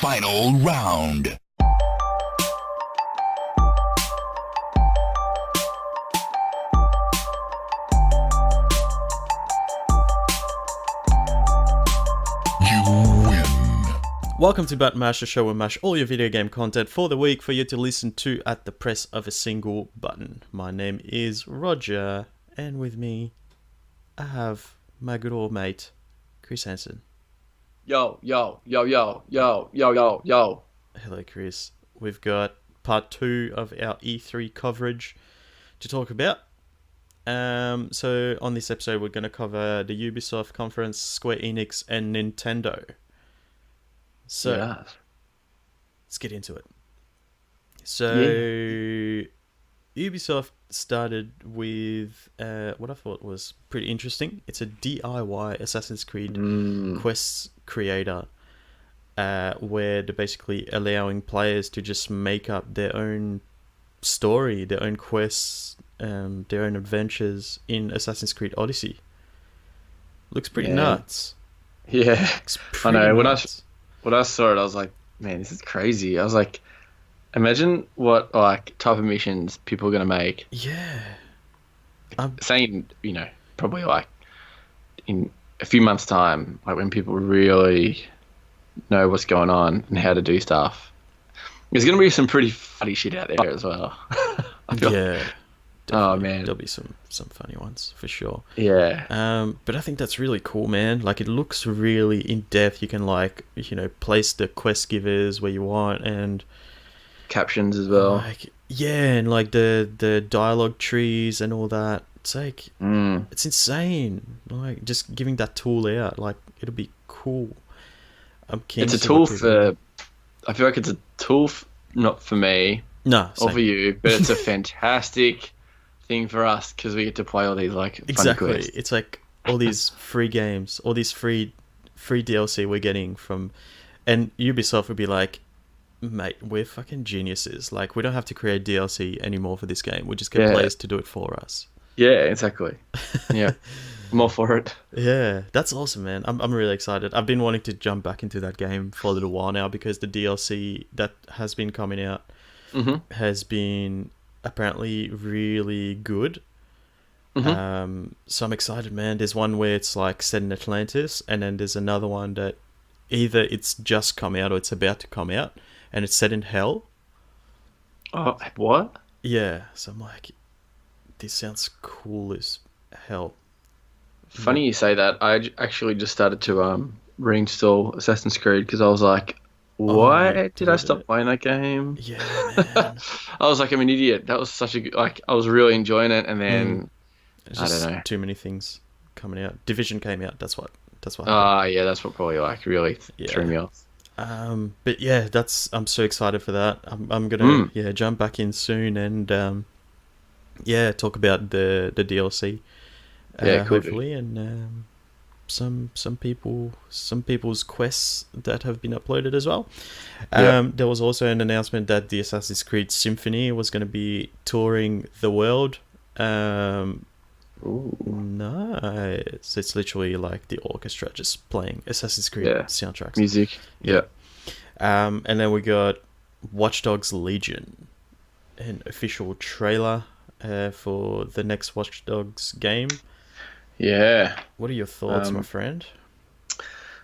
Final round. You win. Welcome to Button Mash, the show where we mash all your video game content for the week for you to listen to at the press of a single button. My name is Roger, and with me, I have my good old mate, Chris Hansen. Yo. Hello, Chris. We've got part 2 of our E3 coverage to talk about. So on this episode, we're going to cover the Ubisoft conference, Square Enix, and Nintendo. So, let's get into it. So, Ubisoft started with what I thought was pretty interesting. It's a DIY Assassin's Creed quests creator, where they're basically allowing players to just make up their own story, their own quests, their own adventures in Assassin's Creed Odyssey. Looks pretty nuts. Yeah, I know. Nuts. When I saw it, I was like, man, this is crazy. I was like, imagine what type of missions people are gonna make. Yeah. Saying, probably in a few months' time, when people really know what's going on and how to do stuff, there's gonna be some pretty funny shit out there as well. Yeah. Oh man, there'll be some funny ones for sure. Yeah. But I think that's really cool, man. Like, it looks really in depth. You can place the quest givers where you want, and captions as well. And the dialogue trees and all that. It's like it's insane. Like, just giving that tool out, like, it'll be cool. I'm keen. It's a tool for. I feel like it's a tool not for me. No, or for you, but it's a fantastic thing for us because we get to play all these funny quests. It's like all these free games, all these free DLC we're getting from, and Ubisoft would be like, mate, we're fucking geniuses. Like, we don't have to create DLC anymore for this game. We just get players to do it for us. Yeah, exactly. Yeah, I'm all for it. Yeah, that's awesome, man. I'm really excited. I've been wanting to jump back into that game for a little while now because the DLC that has been coming out has been apparently really good. So I'm excited, man. There's one where it's like set in Atlantis, and then there's another one that either it's just come out or it's about to come out, and it's set in hell. Oh, what? Yeah, so I'm like, this sounds cool as hell. Funny you say that. I actually just started to reinstall Assassin's Creed because I was like, why did I stop playing that game? Yeah, man. I was like, I'm an idiot. That was such a good, I was really enjoying it, and then I don't know. Too many things coming out. Division came out. That's what happened. Yeah, that's what probably really threw me off. But yeah, I'm so excited for that. I'm gonna jump back in soon and talk about the DLC. Cool, hopefully, and some people's quests that have been uploaded as well. There was also an announcement that the Assassin's Creed Symphony was going to be touring the world. Nice. It's literally like the orchestra just playing Assassin's Creed soundtracks. Music. Yeah. And then we got Watch Dogs Legion, an official trailer for the next Watch Dogs game. Yeah. What are your thoughts, my friend?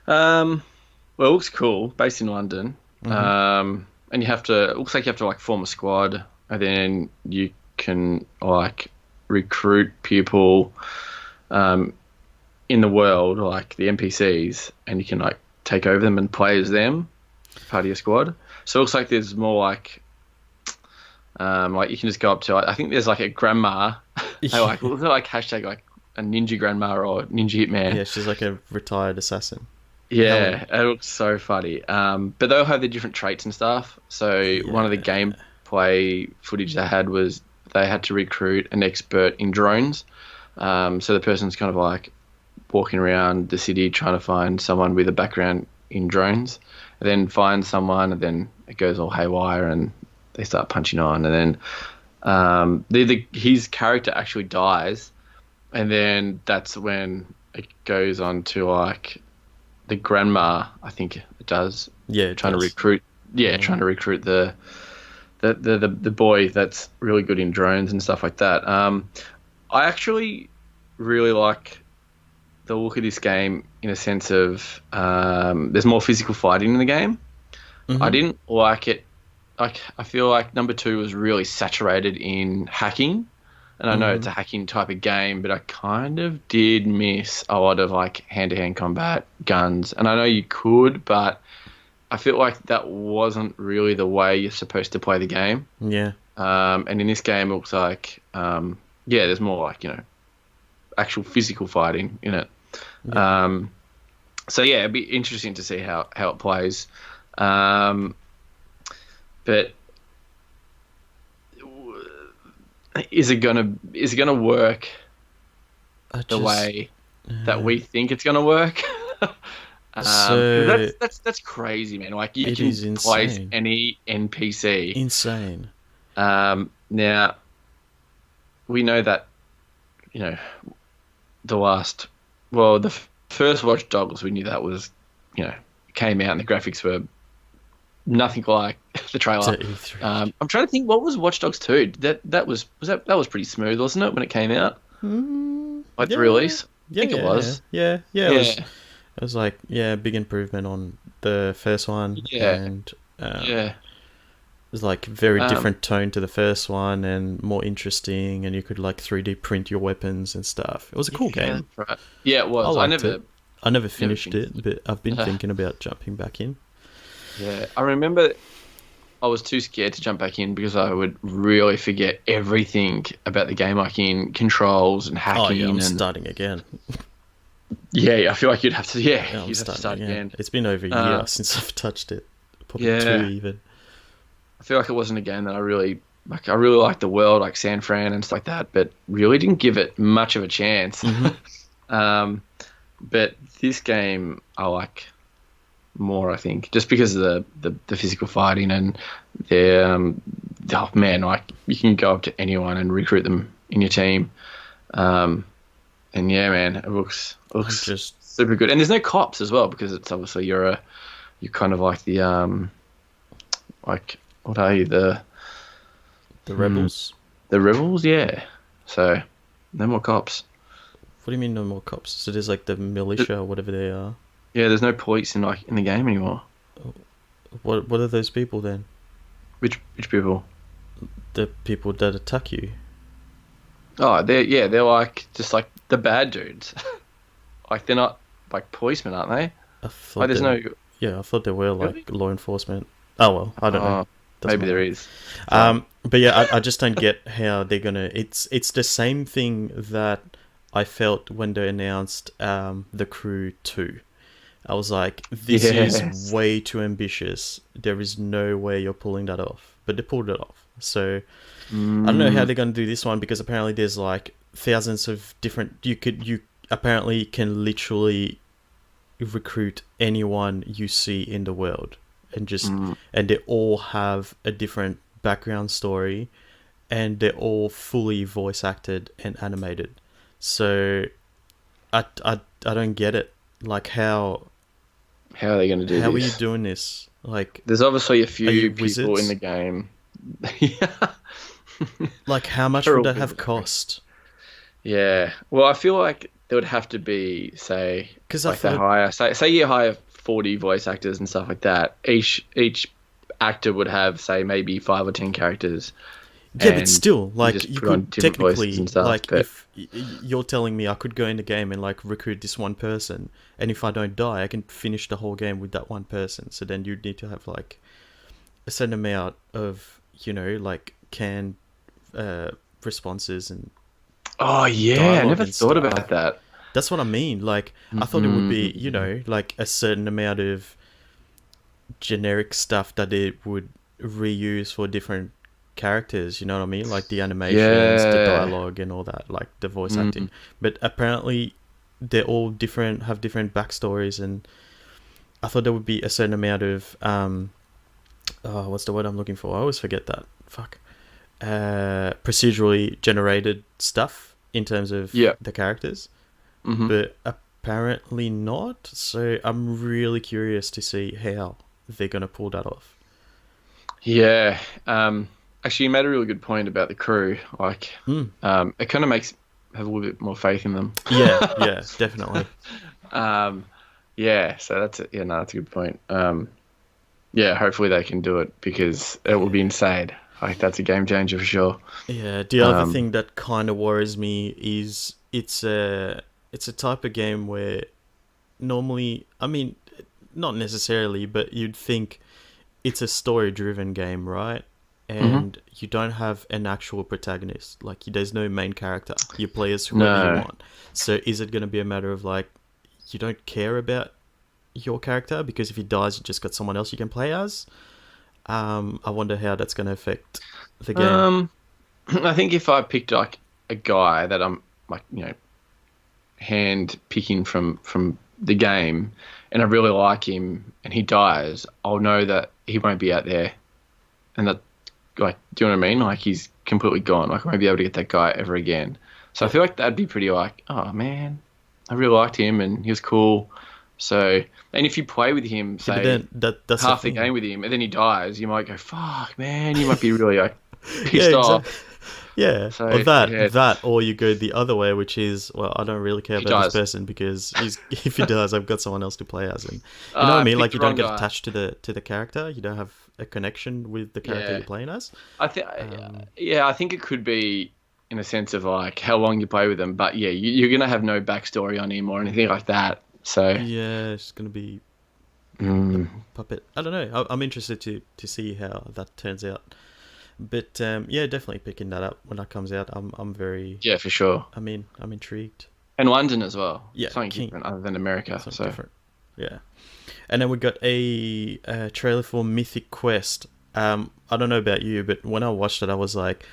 Well, it looks cool. Based in London. And it looks like you have to form a squad, and then you can recruit people in the world, like the NPCs, and you can take over them and play as them, part of your squad. So it looks like there's more you can just go up to. I think there's a grandma. Hashtag a ninja grandma or ninja hitman. Yeah, she's like a retired assassin. Yeah, it looks so funny. But they'll have the different traits and stuff. So one of the gameplay footage they had was they had to recruit an expert in drones. So the person's kind of walking around the city trying to find someone with a background in drones, and then find someone, and then it goes all haywire and they start punching on, and then his character actually dies. And then that's when it goes on to the grandma, I think it does. Yeah, it trying does. to recruit. Yeah, trying to recruit the boy that's really good in drones and stuff like that. I actually really like the look of this game in a sense of there's more physical fighting in the game. I didn't like it. Like I feel like number 2 was really saturated in hacking, and I know it's a hacking type of game, but I kind of did miss a lot of like hand-to-hand combat, guns, and I know you could, but I feel like that wasn't really the way you're supposed to play the game. Yeah. And in this game, it looks like, there's more like, actual physical fighting in it. Yeah. So yeah, it'd be interesting to see how it plays. But is it gonna work the way that we think it's gonna work? So That's crazy, man. Like you it can is place insane. any NPC. Insane. Now we know that the first Watch Dogs, we knew that was came out and the graphics were nothing like the trailer. I'm trying to think, what was Watch Dogs 2? That was pretty smooth, wasn't it, when it came out? Like the release? I think it was. Yeah. It was like, big improvement on the first one. Yeah. And it was like very different tone to the first one and more interesting, and you could like 3D print your weapons and stuff. It was a cool game. Right. Yeah, it was. I never finished it, but I've been thinking about jumping back in. Yeah, I remember I was too scared to jump back in because I would really forget everything about the game, like in controls and hacking. Oh yeah, I'm starting again. Yeah, I feel like you'd have to. Yeah, I'm you'd have to start again. It's been over a year since I've touched it. Probably 2 even. I feel like it wasn't a game that I really like. I really liked the world, like San Fran and stuff like that, but really didn't give it much of a chance. But this game I like more, I think, just because of the physical fighting and like you can go up to anyone and recruit them in your team. And yeah, man, it looks just super good. And there's no cops as well, because it's obviously you're kind of like the like, what are you, the rebels? The rebels, yeah. So no more cops. What do you mean no more cops? So there's like the militia or whatever they are. Yeah, there's no police in the game anymore. What are those people then? Which people? The people that attack you. Oh, they're like just like the bad dudes. Like they're not like policemen, aren't they? I thought like there's no. Yeah, I thought there were like law enforcement. Oh well, I don't know. Maybe there is. But yeah, I just don't get how they're gonna. It's the same thing that I felt when they announced The Crew 2. I was like, this is way too ambitious. There is no way you're pulling that off. But they pulled it off. So I don't know how they're going to do this one, because apparently there's like thousands of different... You apparently can literally recruit anyone you see in the world. And and they all have a different background story. And they're all fully voice acted and animated. So I don't get it. Like how are they going to do this? How are you doing this? Like, there's obviously a few people wizards in the game. Like, how much would that have cost? Yeah. Well, I feel like there would have to be, say, because say you hire 40 voice actors and stuff like that. Each actor would have, say, maybe 5 or 10 characters. Yeah, but still, like, you could technically, stuff, like, if you're telling me I could go in the game and, like, recruit this one person, and if I don't die, I can finish the whole game with that one person. So then you'd need to have, like, a certain amount of, like, canned responses and... Oh, yeah, I never thought about that. That's what I mean. Like, I thought it would be, like, a certain amount of generic stuff that it would reuse for different characters, you know what I mean? Like the animations, the dialogue and all that, like the voice acting. But apparently they're all different, have different backstories, and I thought there would be a certain amount of what's the word I'm looking for? I always forget that. Procedurally generated stuff in terms of the characters. But apparently not. So I'm really curious to see how they're gonna pull that off. Yeah. Actually, you made a really good point about the crew. Like, Hmm. it kind of makes have a little bit more faith in them. Yeah, definitely. Yeah. So that's it. Yeah, no, that's a good point. Yeah, hopefully they can do it because it will be insane. Like, that's a game changer for sure. Yeah. The other thing that kind of worries me is it's a type of game where normally, I mean, not necessarily, but you'd think it's a story-driven game, right? And you don't have an actual protagonist. Like, there's no main character. You play as whoever you No. want. So is it going to be a matter of, like, you don't care about your character because if he dies, you just got someone else you can play as? I wonder how that's going to affect the game. I think if I picked like a guy that I'm like, hand picking from the game, and I really like him, and he dies, I'll know that he won't be out there, and that, like, do you know what I mean? Like, he's completely gone. Like, I won't be able to get that guy ever again. So I feel like that'd be pretty like, oh man, I really liked him and he was cool. So, and if you play with him, Yeah, but say then that's half the the thing. game with him, and then he dies, you might go, fuck, man, you might be really like Yeah, pissed off. exactly. Yeah, So or yeah, or you go the other way, which is, well, I don't really care he about this dies. person because if he dies, I've got someone else to play as, and you know what I mean. Pick Like, the you don't wrong get guy. attached to the character. You don't have a connection with the character Yeah. you're playing as. I think, yeah, I think it could be in a sense of like how long you play with him, but yeah, you're gonna have no backstory on him or anything like that. So, Yeah, it's gonna be puppet. I don't know. I'm interested to see how that turns out. But yeah, definitely picking that up when that comes out. I'm very. yeah, for sure. I mean, I'm intrigued. And London as well. Yeah, Something King. different other than America. Something So, different. Yeah. And then we got a trailer for Mythic Quest. I don't know about you, but when I watched it, I was like,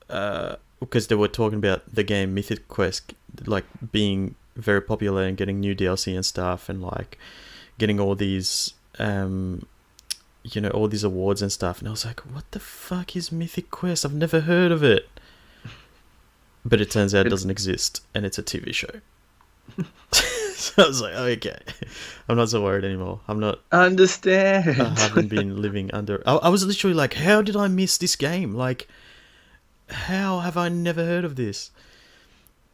because they were talking about the game Mythic Quest, like being very popular and getting new DLC and stuff, and like getting all these, all these awards and stuff. And I was like, what the fuck is Mythic Quest? I've never heard of it. But it turns out it doesn't exist, and it's a TV show. So I was like, okay, I'm not so worried anymore. understand. I haven't been living under. I was literally like, how did I miss this game? Like, how have I never heard of this?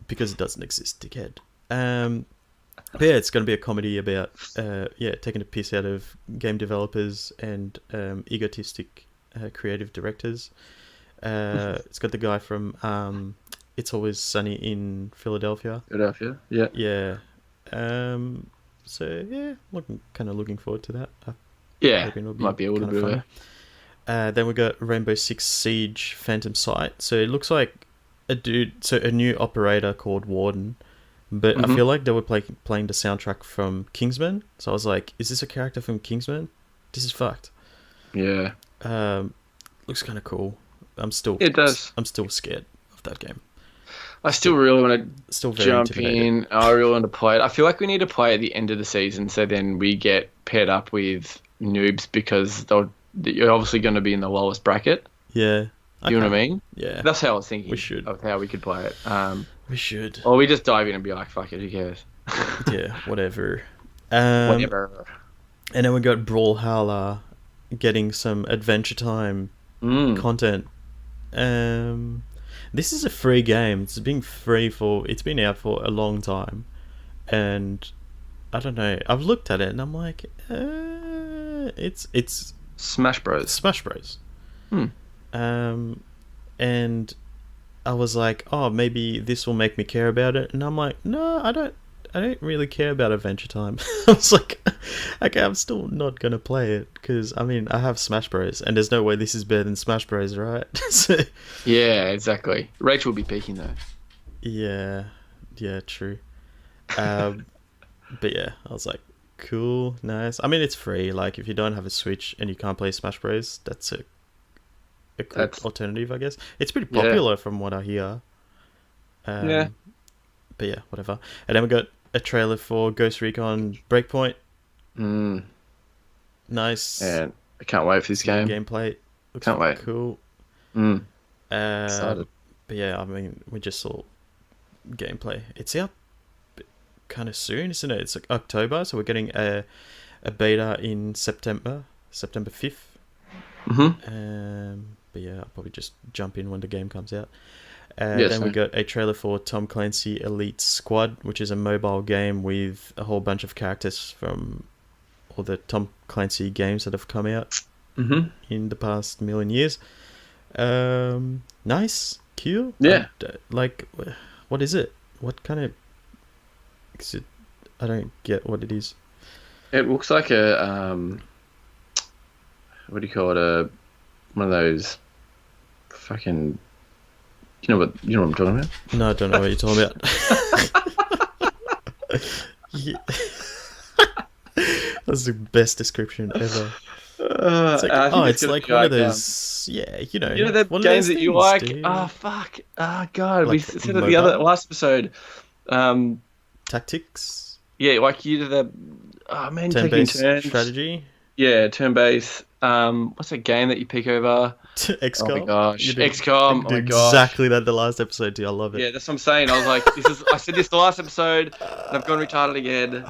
Because it doesn't exist, dickhead. But yeah, it's going to be a comedy about taking a piss out of game developers and egotistic creative directors. It's got the guy from It's Always Sunny in Philadelphia. Philadelphia. Yeah. Yeah. So yeah, looking forward to that. Yeah. Hoping it'll Might be a little kinda bit of fun. Then we got Rainbow Six Siege Phantom Sight. So it looks like a new operator called Warden. But I feel like they were playing the soundtrack from Kingsman. So I was like, is this a character from Kingsman? This is fucked. Yeah. Looks kind of cool. It does. I'm still scared of that game. I still really want Still to very jump intimidated. in. I really want to play it. I feel like we need to play at the end of the season, so then we get paired up with noobs because you're obviously going to be in the lowest bracket. Yeah. You know what I mean? Yeah. That's how I was thinking. We should. Of how we could play it. We should. Or we just dive in and be like, "Fuck it, who cares?" Yeah, whatever. Whatever. And then we got Brawlhalla getting some Adventure Time content. This is a free game. It's been out for a long time, and I don't know. I've looked at it and I'm like, it's Smash Bros. Smash Bros. And I was like, oh, maybe this will make me care about it, and I'm like, no, I don't really care about Adventure Time. I was like, okay, I'm still not gonna play it because I mean I have Smash Bros. And there's no way this is better than Smash Bros. Right? So, Yeah, exactly. Rachel will be peaking though. yeah, true. But yeah, I was like, cool, nice. I mean, it's free. Like, if you don't have a Switch and you can't play Smash Bros, that's a good alternative, I guess. It's pretty popular from what I hear. Yeah. But yeah, whatever. And then we got a trailer for Ghost Recon Breakpoint. Nice. And I can't wait for this game. Gameplay looks Can't wait. cool. Excited. But yeah, I mean, we just saw gameplay. It's out kind of soon, isn't it? It's like October, so we're getting a beta in September 5th. But yeah, I'll probably just jump in when the game comes out. Then we got a trailer for Tom Clancy Elite Squad, which is a mobile game with a whole bunch of characters from all the Tom Clancy games that have come out in the past million years. Nice, cool. Yeah. Like, what is it? What kind of... I don't get what it is. It looks like a what do you call it? One of those fucking. You know what I'm talking about? No, I don't know what you're talking about. Yeah. That's the best description ever. It's like one of those. Yeah, You know the games that you like. Dude. Oh fuck! Oh god, Like we said it the last episode. Tactics. Yeah, like you do the. Oh man, taking Turn-based turns. strategy. Yeah, turn-based. What's that game that you pick over? XCOM. Oh my gosh, You did- XCOM. Oh my gosh. Exactly that the last episode too. I love it. Yeah, that's what I'm saying. I was like, I said this the last episode, and I've gone retarded again.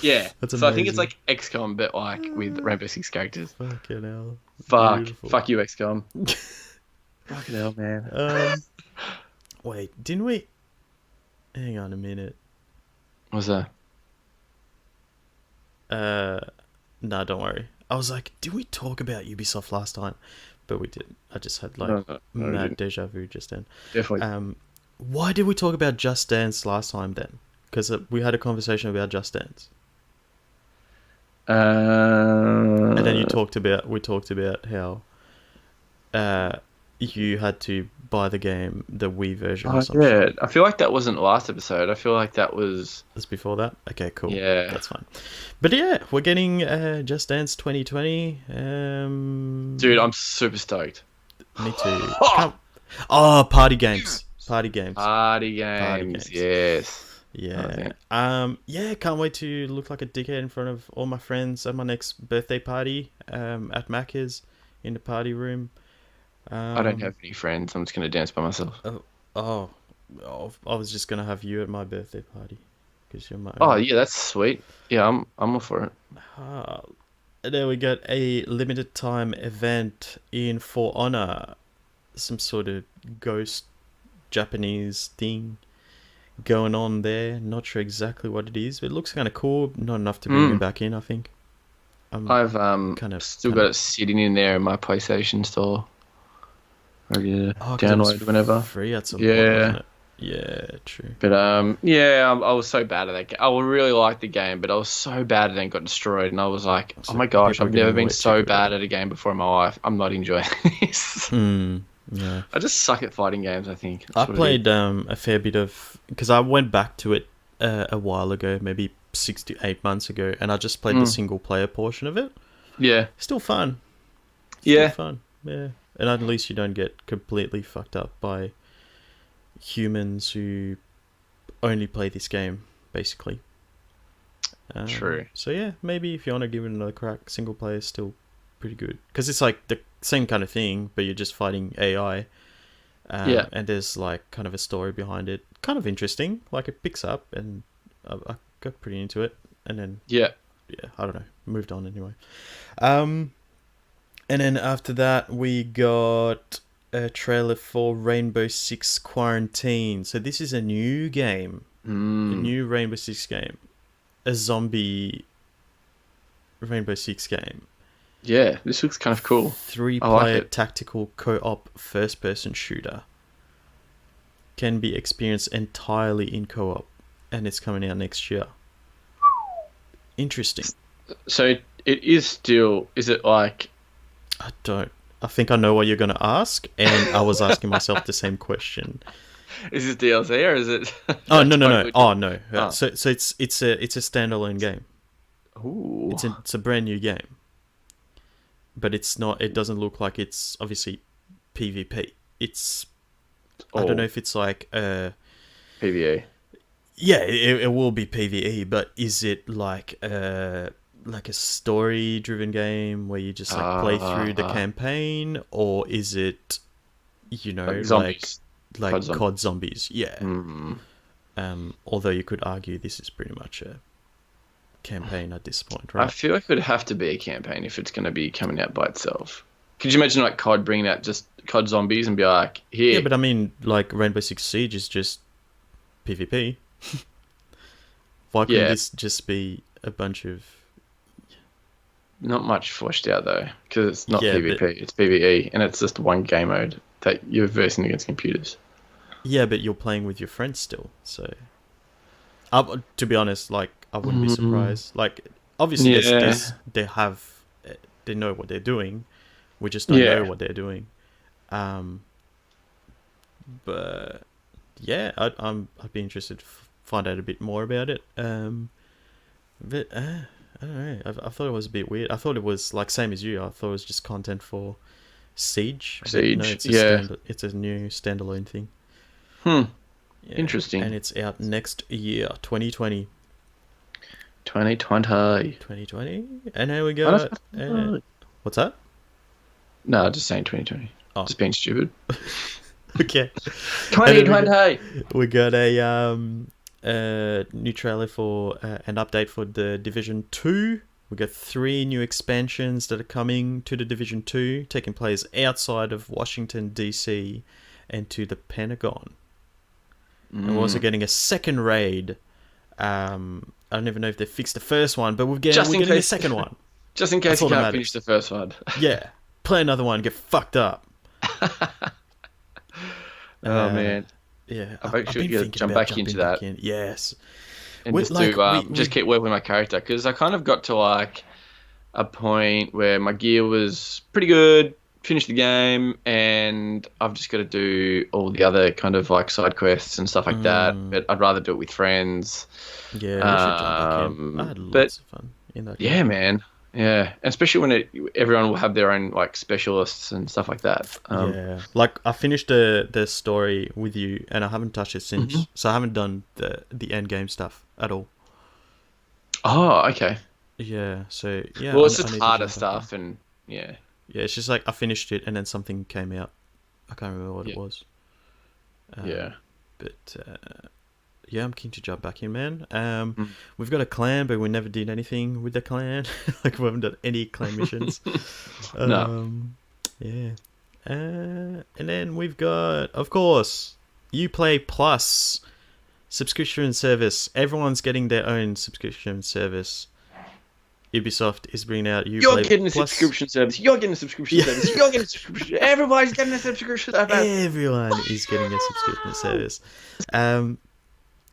Yeah. That's So I think it's amazing. like XCOM, but like with Rainbow Six characters. Fucking hell. Beautiful. Fuck you, XCOM. Fucking hell, man. Wait, didn't we? Hang on a minute. What's that? No, don't worry. I was like, did we talk about Ubisoft last time? But we didn't. I just had like No, we mad didn't. deja vu just then. Definitely. Why did we talk about Just Dance last time then? Because we had a conversation about Just Dance, and then we talked about how you had to buy the game, the Wii version or something. yeah. I feel like that wasn't last episode. I feel like that was. That's before that? Okay, cool. Yeah. That's fine. But yeah, we're getting Just Dance 2020. Dude, I'm super stoked. Me too. Oh, party games. Party games. Party games. Yes. Yeah. Yeah, can't wait to look like a dickhead in front of all my friends at my next birthday party at Macca's in the party room. I don't have any friends. I'm just going to dance by myself. Oh, I was just going to have you at my birthday party because you're my... Oh, yeah, that's sweet. Yeah, I'm all for it. There we got a limited time event in For Honor. Some sort of ghost Japanese thing going on there. Not sure exactly what it is, but it looks kind of cool. Not enough to bring me back in, I think. I've still got it sitting in there in my PlayStation store. Ready to download whenever. Free at some point, wasn't it? Yeah, true. But I was so bad at that game. I really liked the game, but I was so bad at it and got destroyed. And I was like, oh my gosh, I've never been so bad at a game before in my life. I'm not enjoying this. Yeah. I just suck at fighting games, I think. I played a fair bit of... Because I went back to it a while ago, maybe 6 to 8 months ago, and I just played the single player portion of it. Yeah. Still fun. Yeah. Fun. Yeah. And at least you don't get completely fucked up by humans who only play this game, basically. True. So yeah, maybe if you want to give it another crack, single player is still pretty good. Because it's like the same kind of thing, but you're just fighting AI. And there's like kind of a story behind it. Kind of interesting. Like it picks up and I got pretty into it. And then... Yeah, I don't know. Moved on anyway. And then after that, we got a trailer for Rainbow Six Quarantine. So this is a new game. A new Rainbow Six game. A zombie Rainbow Six game. Yeah, this looks kind of cool. 3-player tactical co-op first-person shooter. Can be experienced entirely in co-op. And it's coming out next year. Interesting. So it is still... Is it like... I think I know what you're going to ask, and I was asking myself the same question. Is this DLC or is it? Oh no! Oh no! So it's a standalone game. Ooh. It's a brand new game, but it's not. It doesn't look like it's obviously PvP. It's I don't know if it's like PvE. Yeah, it will be PvE, but is it like a story-driven game where you just like play through the campaign, or is it, like zombies. like COD zombies? Yeah. Although you could argue this is pretty much a campaign at this point, I right? feel like it would have to be a campaign if it's going to be coming out by itself. Could you imagine like COD bringing out just COD Zombies and be like, here? Yeah, but I mean, like Rainbow Six Siege is just PvP. Why couldn't Yeah. this just be a bunch of... Not much fleshed out though, because it's not Yeah, PvP, but- it's PvE, and it's just one game mode that you're versing against computers. Yeah, but you're playing with your friends still, so... to be honest, like, I wouldn't be surprised. Like, obviously, Yeah. they know what they're doing. We just don't know what they're doing. But yeah, I'd be interested to find out a bit more about it. But I don't know. I thought it was a bit weird. I thought it was like same as you. I thought it was just content for Siege. But no, Siege, it's a new standalone thing. Hmm. Yeah, Interesting. And it's out next year, 2020. 2020. 2020. And here we go. What's that? No, just saying 2020. Oh. Just being stupid. Okay. 2020. We got a new trailer for an update for the Division 2. We got 3 new expansions that are coming to the Division 2, taking place outside of Washington, D.C. and to the Pentagon. And we're also getting a second raid. I don't even know if they fixed the first one, but we're getting a second one. Just in case That's you all that can't matters. finish the first one. Yeah. Play another one, get fucked up. Oh man. Yeah. I've been actually got to thinking jump about back into jumping back that. in. Yes. And We- just like, do we- just keep working with my character, because I kind of got to like a point where my gear was pretty good, finished the game, and I've just got to do all the other kind of like side quests and stuff like that. But I'd rather do it with friends. Yeah, we should jump back in. I had but- lots of fun in that game. Yeah, man. Yeah, and especially when everyone will have their own like specialists and stuff like that. Yeah, like I finished the story with you, and I haven't touched it since. So I haven't done the end game stuff at all. Oh, okay. Yeah, so yeah. Well, it's I just need to harder jump back stuff, and yeah. in. Yeah, it's just like I finished it, and then something came out. I can't remember what it Yeah. was. Yeah. But yeah, I'm keen to jump back in, man. We've got a clan, but we never did anything with the clan. Like we haven't done any clan missions. No. Yeah. And then we've got, of course, Uplay Plus subscription service. Everyone's getting their own subscription service. Ubisoft is bringing out Uplay You're getting a Plus. subscription service. You're getting a subscription service. You're getting a subscription. Everybody's getting a subscription service. Everyone is getting a subscription service.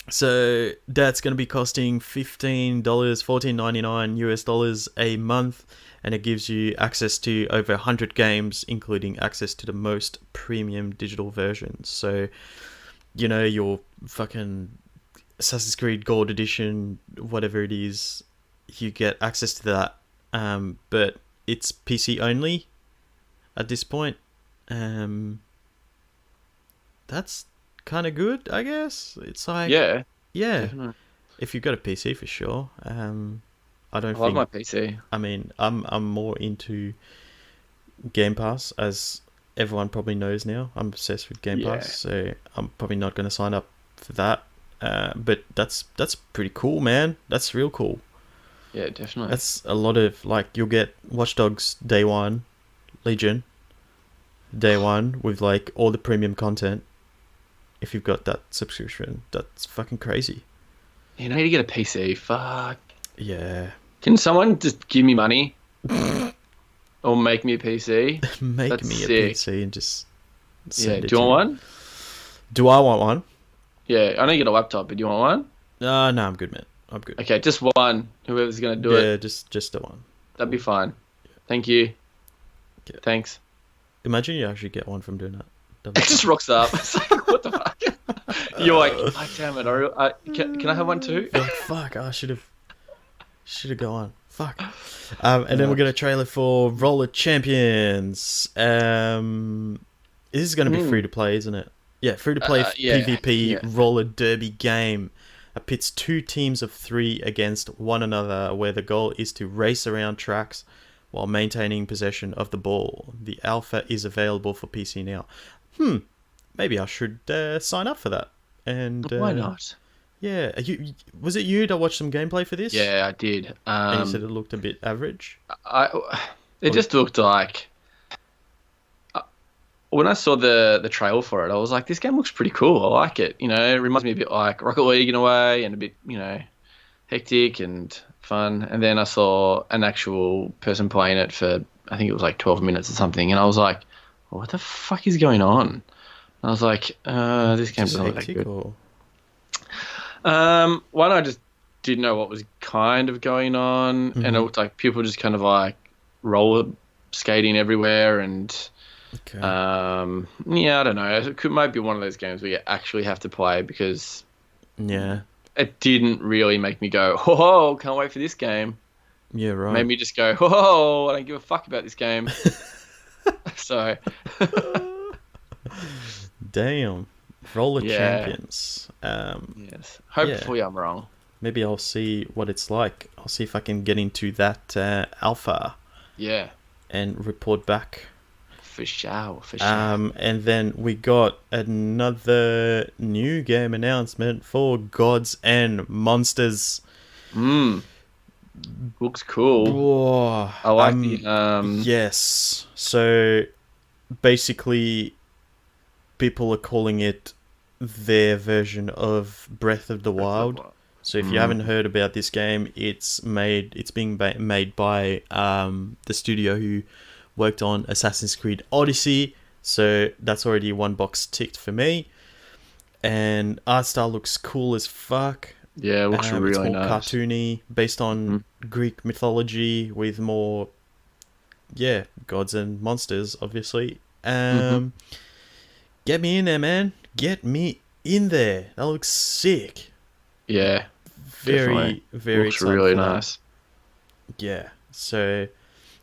So that's going to be costing $15, $14.99 US dollars a month, and it gives you access to over 100 games, including access to the most premium digital versions. So, you know, your fucking Assassin's Creed Gold Edition, whatever it is, you get access to that. But it's PC only at this point. That's kind of good, I guess. It's like Yeah. yeah. Definitely. If you've got a PC for sure. I don't I love think. my PC. I mean, I'm more into Game Pass, as everyone probably knows now. I'm obsessed with Game Yeah. Pass, so I'm probably not going to sign up for that. But that's pretty cool, man. That's real cool. Yeah, definitely. That's a lot of, like, you'll get Watch Dogs Day 1, Legion, Day 1, with, like, all the premium content. If you've got that subscription, that's fucking crazy. You need to get a PC. Fuck. Yeah. Can someone just give me money? Or make me a PC? Make That's me a sick. PC and just Yeah, send it do you to want me. one? Do I want one? Yeah, I know you get a laptop, but do you want one? No, I'm good, man. I'm good. Okay, just one. Whoever's going to do Yeah, it, just the one. that'd be fine. Thank you. Okay. Thanks. Imagine you actually get one from doing that. It just rocks up. It's like, what the fuck? You're like, oh, damn it. Can I have one too? Like, fuck, I should have gone. Fuck. And then we got a trailer for Roller Champions. This is going to be free to play, isn't it? Yeah, free to play yeah, PvP yeah. roller derby game. It pits 2 teams of 3 against one another, where the goal is to race around tracks while maintaining possession of the ball. The alpha is available for PC now. Maybe I should sign up for that. And Why not? Yeah, was it you that watched some gameplay for this? Yeah, I did. And you said it looked a bit average. It just looked like when I saw the trailer for it, I was like, this game looks pretty cool. I like it. You know, it reminds me a bit like Rocket League in a way, and a bit, hectic and fun. And then I saw an actual person playing it for, I think it was like 12 minutes or something, and I was like, what the fuck is going on? And I was like, this game doesn't look that good. One, I just didn't know what was kind of going on, and it looked like people just kind of like roller skating everywhere, and Okay. yeah, I don't know. It might be one of those games where you actually have to play, because Yeah. it didn't really make me go, oh, can't wait for this game. Yeah, right. Made me just go, oh, I don't give a fuck about this game. So, Damn. Roller Yeah. Champions. yes. Hopefully I'm wrong. Maybe I'll see what it's like. I'll see if I can get into that alpha Yeah, and report back. for sure. For sure. And then we got another new game announcement for Gods and Monsters. Looks cool. Whoa. I like the Yes. So basically, people are calling it their version of Breath of the Wild. So if you haven't heard about this game, it's being made by the studio who worked on Assassin's Creed Odyssey. So that's already one box ticked for me. And art style looks cool as fuck. Yeah, it looks It's really more nice. cartoony, based on Greek mythology with more, gods and monsters, obviously. Get me in there, man. Get me in there. That looks sick. Yeah, Very, definitely. very Looks excited really for that. nice. Yeah. So,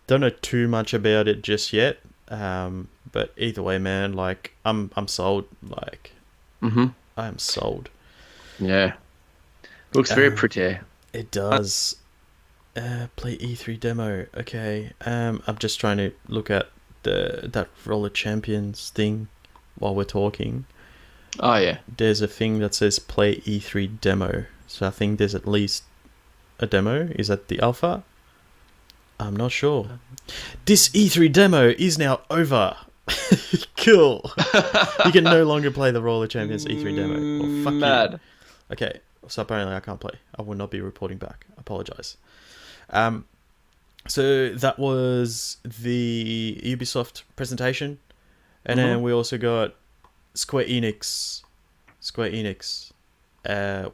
don't know too much about it just yet. But either way, man, like I'm sold. Like, I am sold. Yeah, looks very pretty. It does. Play E3 demo. Okay. I'm just trying to look at that Roller Champions thing while we're talking. Oh yeah, There's a thing that says play E3 demo. So I think there's at least a demo. Is that the alpha? I'm not sure. This E3 demo is now over. Cool. You can no longer play the Roller Champions E3 demo. Well, fuck mad. you. Okay, so apparently I can't play. I will not be reporting back. Apologize. So that was the Ubisoft presentation. And then we also got Square Enix,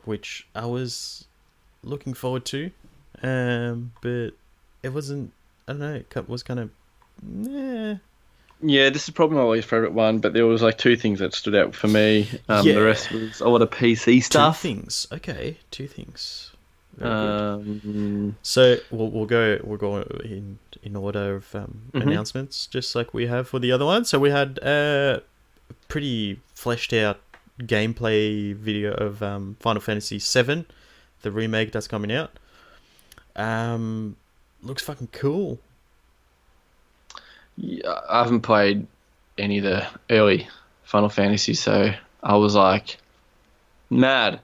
which I was looking forward to, but it wasn't. I don't know. It was kind of, Yeah, this is probably my least favorite one, but there was like two things that stood out for me. Yeah. The rest was a lot of PC stuff. Two things. Okay, two things. Very good. Um, So we'll go in order of announcements, just like we have for the other one. So we had a pretty fleshed out gameplay video of Final Fantasy VII, the remake that's coming out. Looks fucking cool. yeah, I haven't played any of the early Final Fantasy, so I was like, mad.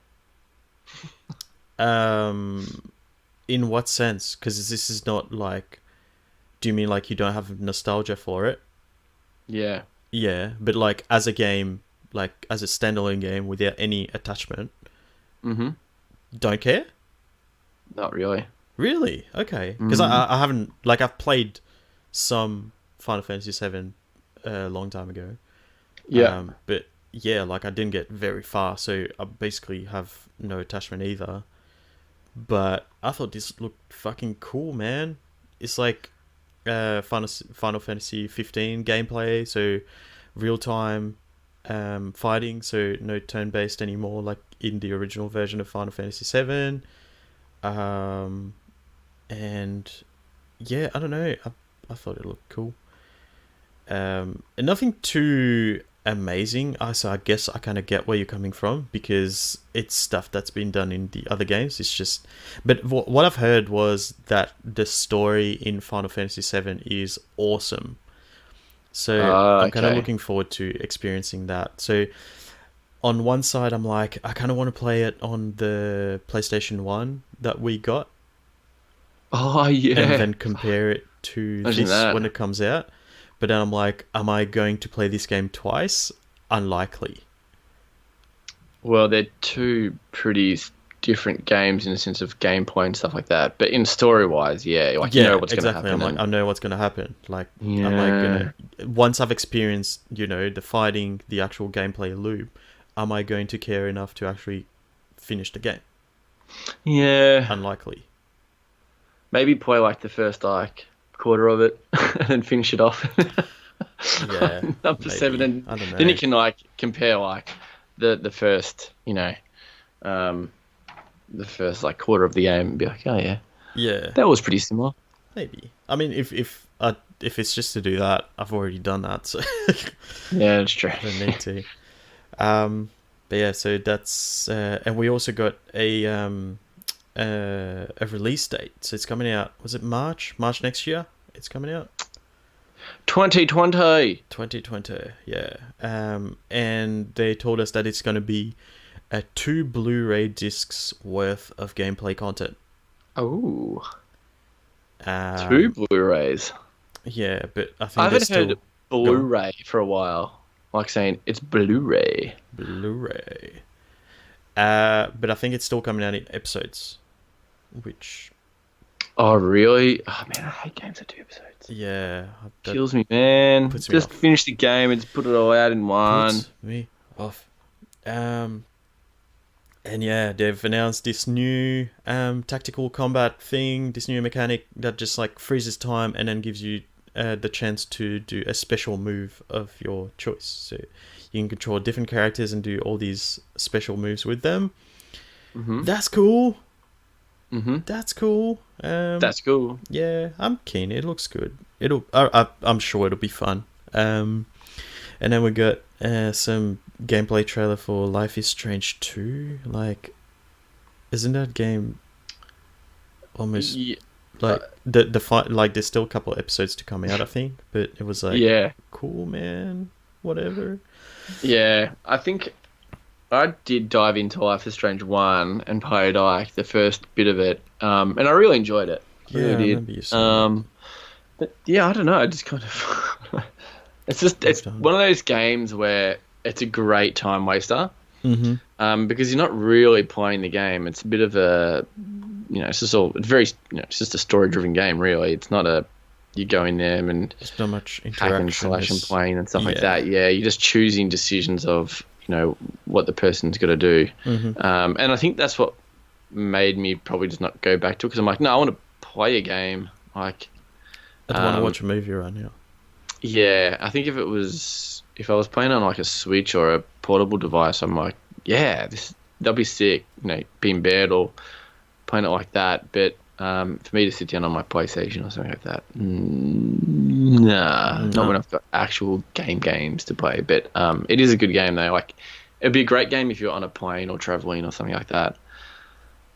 In what sense? Because this is not like. Do you mean like you don't have nostalgia for it? Yeah. Yeah, but like as a game, like as a standalone game without any attachment, don't care? Not really. Really? Okay. Because I haven't, like, I've played some Final Fantasy VII a long time ago. Yeah. But yeah, like I didn't get very far, so I basically have no attachment either. But I thought this looked fucking cool, man. It's like Final Fantasy 15 gameplay, so real time fighting, so no turn based anymore, like in the original version of Final Fantasy 7. And yeah, I don't know. I thought it looked cool. And nothing too amazing. So I guess I kind of get where you're coming from, because it's stuff that's been done in the other games. It's just, but what I've heard was that the story in Final Fantasy 7 is awesome. So I'm kind of okay. looking forward to experiencing that. So on one side, I'm like, I kind of want to play it on the PlayStation 1 that we got, Oh yeah. and then compare it to Imagine this that. when it comes out. But then I'm like, am I going to play this game twice? Unlikely. Well, they're two pretty different games in the sense of gameplay and stuff like that. But in story wise, yeah, like you Yeah, know what's exactly. going to I'm like, happen. I know what's going to happen. Like, am I gonna once I've experienced, the fighting, the actual gameplay loop, am I going to care enough to actually finish the game? Yeah, Unlikely. maybe play like the first like quarter of it and then finish it off. Yeah, Up to maybe. 7, and I don't know. then you can like compare like the first, the first like quarter of the game and be like, oh yeah, Yeah, that was pretty similar. maybe. I mean, if it's just to do that, I've already done that, so Yeah, that's true. I don't need to. But yeah, so that's and we also got a release date. So it's coming out. Was it March? March next year? It's coming out. 2020. 2020. Yeah. And they told us that it's going to be 2 Blu-ray discs worth of gameplay content. Oh, Um, 2 Blu-rays. Yeah, but I think I haven't there's heard still Blu-ray for a while. Like saying it's Blu-ray. Blu-ray. But I think it's still coming out in episodes, which Oh, really? Oh, man, I hate games that do episodes. yeah, that Kills me, man. puts me Just off. finish the game and just put it all out in one. puts me off. And yeah, they've announced this new tactical combat thing, this new mechanic that just like freezes time and then gives you the chance to do a special move of your choice. So you can control different characters and do all these special moves with them. Mm-hmm. That's cool. Mm-hmm. That's cool. That's cool. Yeah, I'm keen. It looks good. I'm sure it'll be fun. And then we got some gameplay trailer for Life is Strange 2. Like, isn't that game almost Yeah. like the fight? Like, there's still a couple of episodes to come out, I think. But it was like, Yeah. cool, man. Whatever. Yeah. I think I did dive into Life is Strange 1 and played like the first bit of it. And I really enjoyed it. I Yeah, I really did. remember you saying But yeah, I don't know. I just kind of it's done. one of those games where it's a great time waster. Mm-hmm. Because you're not really playing the game. It's a bit of a, it's just it's just a story-driven game, really. It's not you go in there and There's not much hack and interaction. slash and It's- playing and stuff like yeah. that. Yeah, you're just choosing decisions of, what the person's got to do. Mhm. And I think that's what made me probably just not go back to it, because I'm like, no, I want to play a game. Like, I don't want to watch a movie right now. yeah, I think if I was playing on like a Switch or a portable device, I'm like, yeah, that'll be sick, being bad or playing it like that. But for me to sit down on my PlayStation or something like that, nah, No. not when I've got actual games to play. But it is a good game though. Like, it'd be a great game if you're on a plane or traveling or something like that.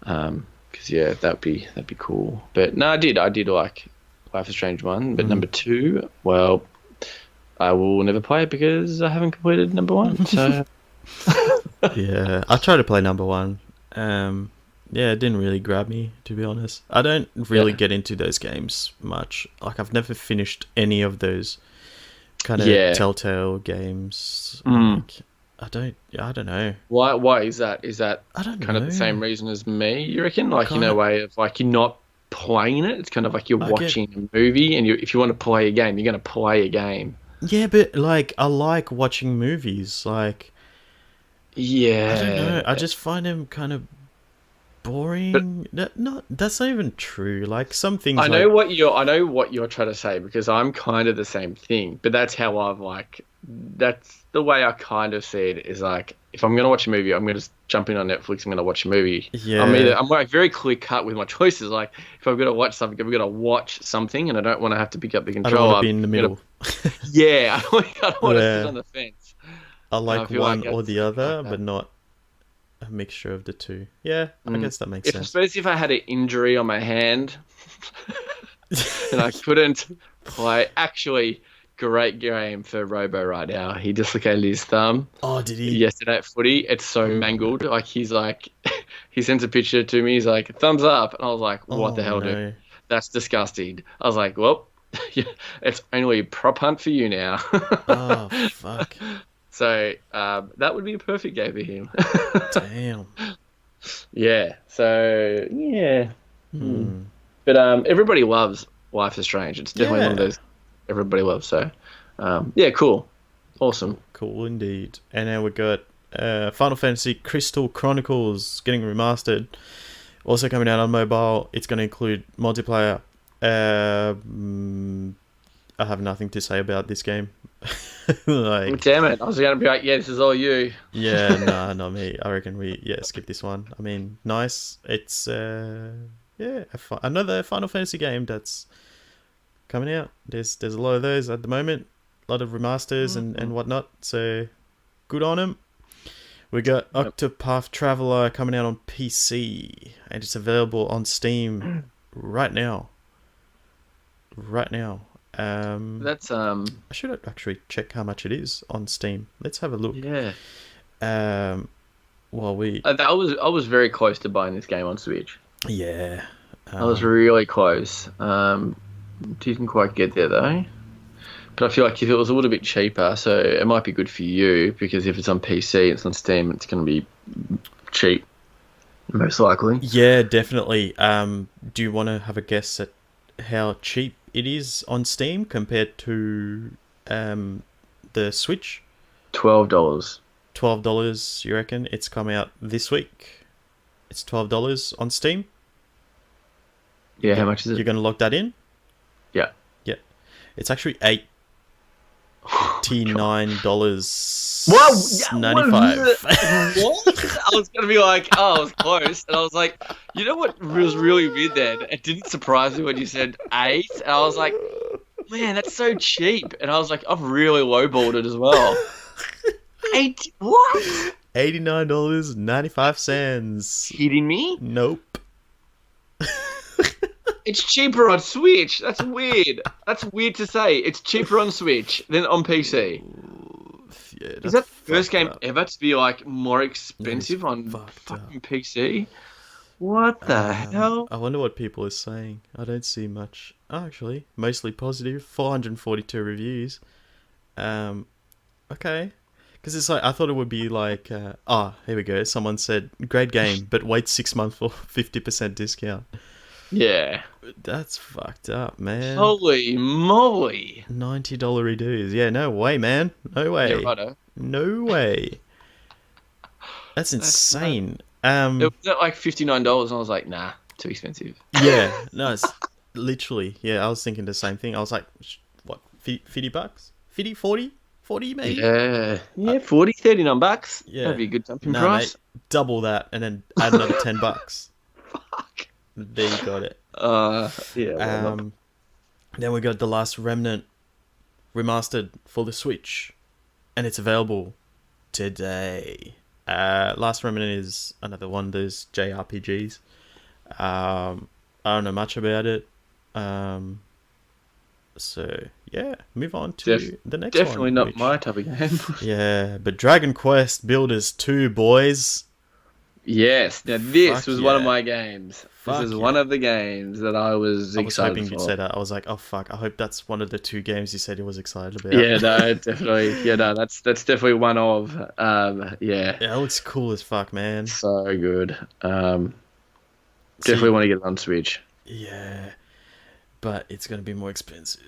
Because yeah, that'd be cool. But no, I did like Life is Strange 1, but number 2, well, I will never play it because I haven't completed number 1. So Yeah, I tried to play number 1. Yeah, it didn't really grab me, to be honest. I don't really get into those games much. Like, I've never finished any of those kind of Yeah. Telltale games. Like, I don't know. why is that? Is that I don't kind of know. the same reason as me, you reckon? Like, in Kinda. a way of like, you're not playing it. It's kind of like you're I get- watching a movie, and if you want to play a game, you're going to play a game. Yeah, but like, I like watching movies. Like, Yeah. I don't know. I just find them kind of boring. That's not even true. Like, some things. I know what you're trying to say, because I'm kind of the same thing, but that's how that's the way I kind of see it, is like, if I'm going to watch a movie, I'm going to jump in on Netflix, I'm going to watch a movie. Yeah. I'm like very clear cut with my choices. Like, if I'm going to watch something, I'm going to watch something, and I don't want to have to pick up the I don't controller. want to be in the I'm middle. Yeah, I don't want to Yeah. sit on the fence. I like feel one like or that's the other, like that. but not a mixture of the two. Yeah, I guess that makes I sense. suppose if I had an injury on my hand and I couldn't play, actually, great game for Robo right now. He dislocated his thumb Oh, did he? yesterday at footy. It's so mangled. Like he's like, he sends a picture to me. He's like, thumbs up, and I was like, what the hell, no. dude? That's disgusting. I was like, well, it's only prop hunt for you now. Oh, fuck. So that would be a perfect game for him. Damn. Yeah. So yeah. But everybody loves Life is Strange. It's definitely one of those everybody loves. So yeah, cool, awesome, Cool indeed. And now we got Final Fantasy Crystal Chronicles getting remastered. Also coming out on mobile. It's going to include multiplayer. I have nothing to say about this game. Like, damn it! I was gonna be like, yeah, this is all you. yeah, nah, not me. I reckon we skip this one. I mean, nice. It's another Final Fantasy game that's coming out. There's a lot of those at the moment. A lot of remasters and whatnot. So good on them. We got Octopath Traveler coming out on PC, and it's available on Steam right now. That's I should actually check how much it is on Steam. Let's have a look. yeah. While we I was very close to buying this game on Switch. yeah, I was really close. Didn't quite get there though. But I feel like if it was a little bit cheaper, so it might be good for you because if it's on PC, it's on Steam, it's going to be cheap, most likely. yeah, definitely. Do you want to have a guess at how cheap it is on Steam compared to the Switch? $12. $12, you reckon? It's come out this week. It's $12 on Steam. Yeah, how much is You're it? going to lock that in? Yeah. Yeah. It's actually $89.95. What? I was gonna be like, oh, I was close, and I was like, you know what was really weird then? It didn't surprise me when you said 8, and I was like, man, that's so cheap, and I was like, I've really lowballed it as well. 8? What? $89.95. Kidding me? Nope. It's cheaper on Switch. That's weird. That's weird to say. It's cheaper on Switch than on PC. Yeah, Is that the first game up. ever to be like more expensive on fucking PC? What the hell? I wonder what people are saying. I don't see much. Oh, actually, mostly positive. 442 reviews. Okay. Because it's like, I thought it would be like, here we go. Someone said, great game, but wait 6 months for 50% discount. Yeah. That's fucked up, man. Holy moly. $90 redos. Yeah, no way, man. No way. Yeah, righto. No way. That's insane. It was at like $59 and I was like, nah, too expensive. Yeah, no, it's literally, yeah, I was thinking the same thing. I was like, what, $50? 50, 40? 40 maybe? Yeah. Yeah, 40, 39 bucks. Yeah. That'd be a good dumping No, price. mate, double that and then add another $10. Fuck. There you got it. Yeah. Then we got The Last Remnant remastered for the Switch, and it's available today. Last Remnant is another one of those JRPGs. I don't know much about it. So yeah, move on to the next one. Definitely not my type of game. Yeah, but Dragon Quest Builders 2, boys. Yes. Now this Fuck was one of yeah. my games. Fuck This is yeah. one of the games that I was excited hoping for. you'd say that. I was like, oh fuck, I hope that's one of the 2 games you said he was excited about. Yeah, no, definitely. Yeah, no, that's definitely one of. Yeah. Yeah, it looks cool as fuck, man. So good. Definitely want to get it on Switch. Yeah, but it's going to be more expensive.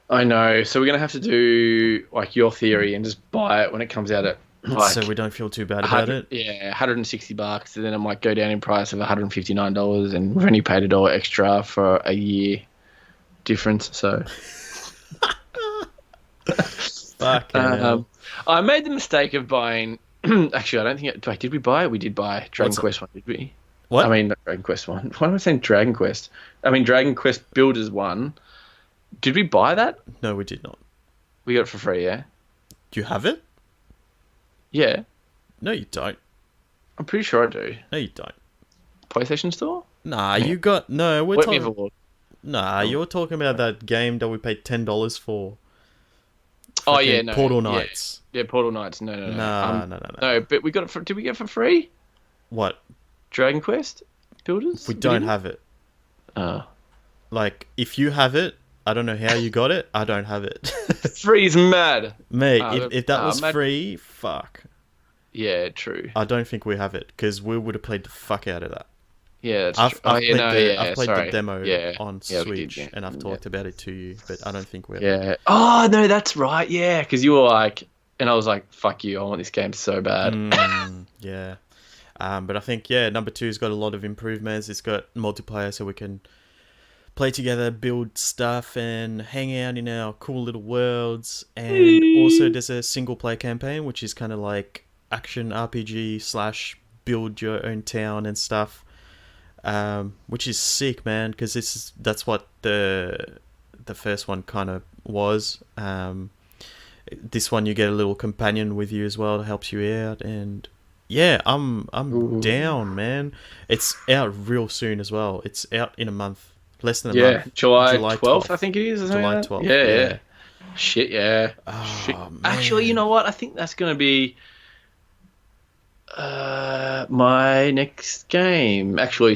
I know. So we're gonna have to do like your theory and just buy it when it comes out at like So we don't feel too bad about it. Yeah, $160, and then it might go down in price of $159, and we've only paid $1 extra for a year difference. So Fucking hell. I made the mistake of buying. Actually, I don't think. Wait, did we buy it? We did buy Dragon Quest 1, did we? What? I mean, not Dragon Quest 1. Why am I saying Dragon Quest? I mean, Dragon Quest Builders 1. Did we buy that? No, we did not. We got it for free, yeah? Do you have it? Yeah. No, you don't. I'm pretty sure I do. No, you don't. PlayStation Store? Nah, you got... No, we're Let me have a talking... look. Nah, you're talking about that game that we paid $10 for. Oh yeah, Fucking no, Portal yeah, Knights. yeah, Portal Knights. No, no, no. No. No, but we got it for. Did we get it for free? What? Dragon Quest Builders. We We don't didn't? have it. Oh. Like, if you have it, I don't know how you got it. I don't have it. Free's mad. Mate, Ah, if that was mad. free, fuck. Yeah, true. I don't think we have it, because we would have played the fuck out of that. Yeah, that's I've true. played I've played sorry. the demo Yeah. on Yeah, we Switch, did, yeah. and I've talked about it to you, but I don't think we have it. Yeah. Oh no, that's right. Yeah, because you were like, and I was like, "Fuck you! I want this game so bad." Yeah. But I think, number two's got a lot of improvements. It's got multiplayer, so we can play together, build stuff, and hang out in our cool little worlds. And also there's a single player campaign, which is kind of like action RPG / build your own town and stuff. Which is sick, man, because that's what the first one kind of was. This one you get a little companion with you as well that helps you out, and yeah, I'm down, man. It's out real soon as well. It's out in a month, less than a month. July 12th, I think it is. Or something July like that. 12th. Yeah. Shit, yeah. Oh, Shit. man. Actually, you know what? I think that's gonna be my next game. Actually,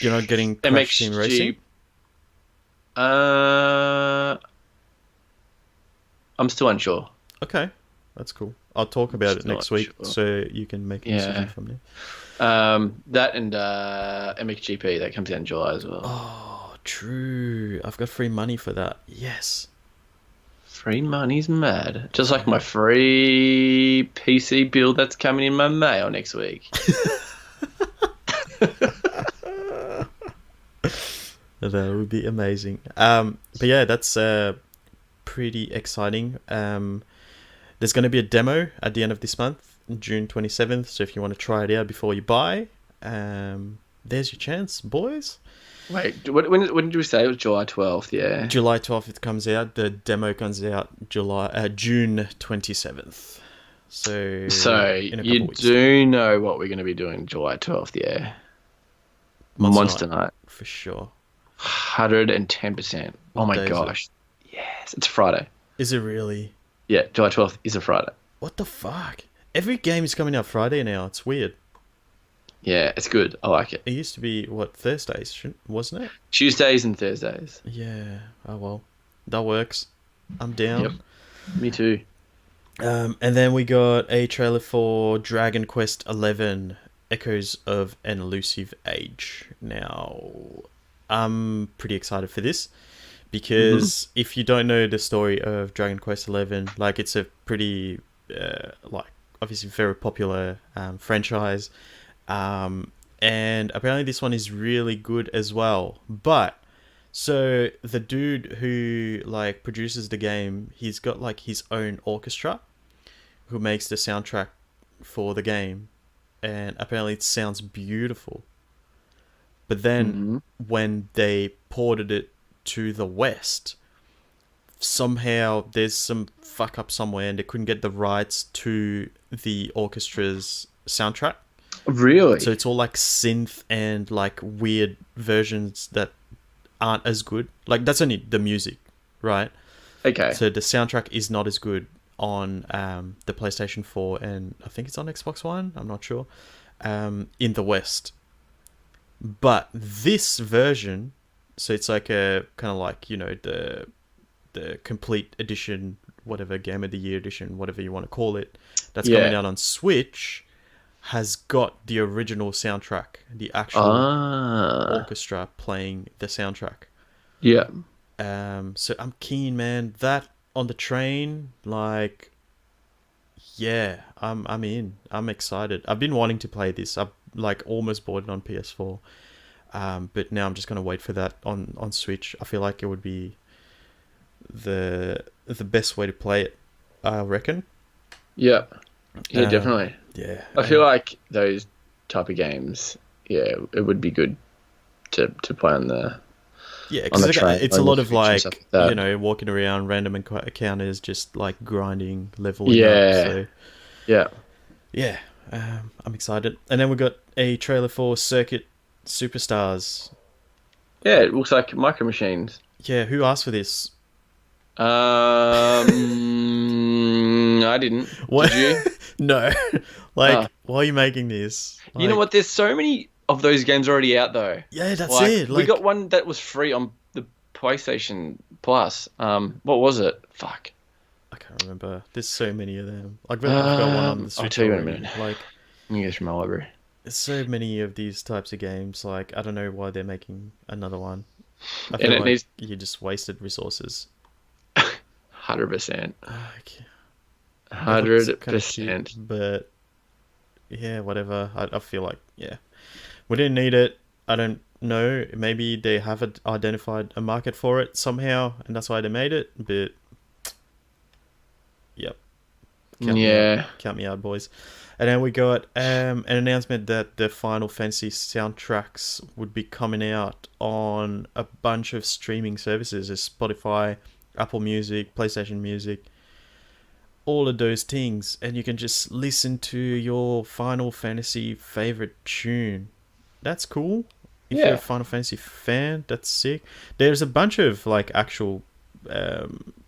You're not getting Crash Team Racing? I'm still unsure. Okay, that's cool. I'll talk about it next week, sure. so you can make a decision from there. That and MXGP that comes out in July as well. Oh, true. I've got free money for that. Yes. Free money's mad. Just like my free PC build that's coming in my mail next week. That would be amazing. But yeah, that's pretty exciting. There's going to be a demo at the end of this month, June 27th. So if you want to try it out before you buy, there's your chance, boys. Wait, when did we say it was July 12th? Yeah. July 12th it comes out. The demo comes out June 27th. So in a you couple weeks. do know what we're going to be doing July 12th, yeah? Monster Night. For sure. 110%. Oh my gosh. Yes, it's Friday. Is it really? Yeah, July 12th is a Friday. What the fuck? Every game is coming out Friday now. It's weird. Yeah, it's good. I like it. It used to be, Thursdays, wasn't it? Tuesdays and Thursdays. Yeah. Oh, well. That works. I'm down. Yep. Me too. And then we got a trailer for Dragon Quest XI, Echoes of an Elusive Age. Now, I'm pretty excited for this because if you don't know the story of Dragon Quest XI, like, it's a pretty, obviously very popular franchise. And apparently this one is really good as well. But so the dude who produces the game, he's got his own orchestra who makes the soundtrack for the game, and apparently it sounds beautiful. But then when they ported it to the West, somehow there's some fuck up somewhere and they couldn't get the rights to the orchestra's soundtrack. Really? So it's all synth and weird versions that aren't as good. That's only the music, right? Okay. So the soundtrack is not as good on the PlayStation 4, and I think it's on Xbox One. I'm not sure. In the West, but this version, so it's a kind of the complete edition, whatever, Game of the Year edition, whatever you want to call it, that's coming out on Switch, has got the original soundtrack, the actual orchestra playing the soundtrack. Yeah. So I'm keen, man. That on the train, I'm in. I'm excited. I've been wanting to play this. I've almost bought it on PS4. But now I'm just gonna wait for that on Switch. I feel like it would be the best way to play it, I reckon. Yeah. Yeah, definitely. Yeah. I feel like those type of games, it would be good to play on the because it's a lot of walking around, random encounters, just grinding, leveling up. So yeah, I'm excited. And then we got a trailer for Circuit Superstars. Yeah, it looks like Micro Machines. Yeah, who asked for this? I didn't. What? Did you? No. Uh, Like, why are you making this? you know Like, what? There's so many of those games already out though. yeah, that's Like it. we Like, got one that was free on the PlayStation Plus. What was it? Fuck. I can't remember. There's so many of them. Like, I've got one on the I'll Switch tell you in a already. minute. Like, Let me go through my library. there's so many of these types of games. Like, I don't know why they're making another one. I And feel it like needs you just wasted resources. 100%. Like, it looks kinda cute, 100%. but yeah, whatever. I feel like, yeah, we didn't need it. I don't know. Maybe they haven't identified a market for it somehow, and that's why they made it. But yep, count me out. Yeah. Count me out, boys. And then we got an announcement that the Final Fantasy soundtracks would be coming out on a bunch of streaming services, as Spotify, Apple Music, PlayStation Music, all of those things, and you can just listen to your Final Fantasy favorite tune. That's cool. If you're a Yeah. Final Fantasy fan, that's sick. There's a bunch of like actual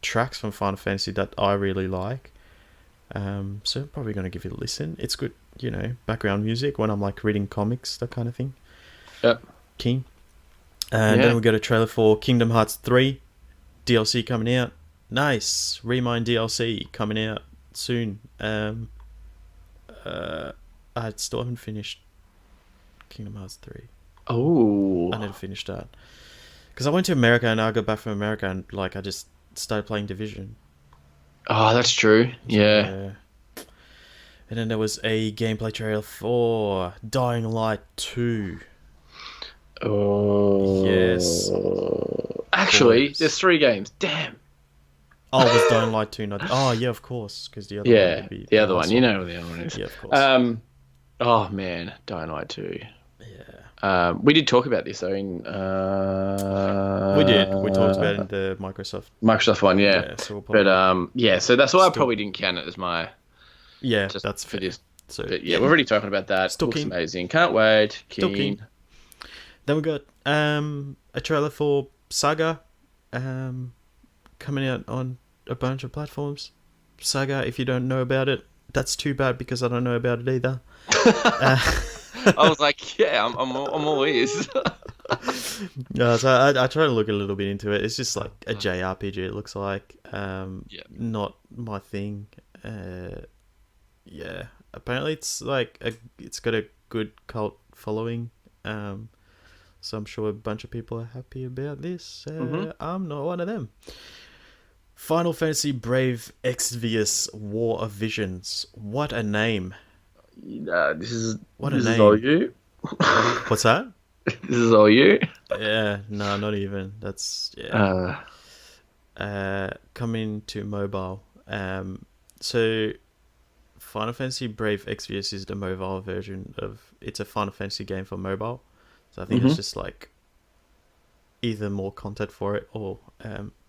tracks from Final Fantasy that I really like. So I'm probably gonna give it a listen. It's good, background music when I'm like reading comics, that kind of thing. Yep. Keen. And Yeah. then we got a trailer for Kingdom Hearts 3 DLC coming out. Nice. Remind DLC coming out soon. I still haven't finished Kingdom Hearts 3. Oh. I need to finish that. Because I went to America and I got back from America and like I just started playing Division. Oh, that's true. Yeah. And then there was a gameplay trailer for Dying Light 2. Oh. Yes. Actually, Boys. there's 3 games. Damn. Oh, was Dying Light 2 not... Oh, yeah, of course. Because the other one Yeah. would be The other one. last You know what the other one is. Yeah, of course. Oh man, Dying Light 2. Yeah. We did talk about this though in We did. We talked about it in the Microsoft one, yeah. Yeah, so we'll probably... But yeah, so that's why I Still- probably didn't count it as my Yeah, just that's for fair. this. So, But yeah, we're already talking about that. Still Looks keen. amazing. Can't wait. Still keen. Then we got a trailer for Saga coming out on a bunch of platforms. Saga, if you don't know about it, that's too bad because I don't know about it either. I was like, yeah, I'm all ears. Yeah, so I try to look a little bit into it. It's just like a JRPG. It looks like Yeah. not my thing. Yeah, apparently it's like it's got a good cult following. So I'm sure a bunch of people are happy about this. I'm not one of them. Final Fantasy Brave Exvius War of Visions. What a name. This is What a this name. is all you. What's that? This is all you. Yeah, no, not even. That's, yeah. Coming to mobile. So Final Fantasy Brave Exvius is the mobile version of... It's a Final Fantasy game for mobile. So I think it's just like either more content for it or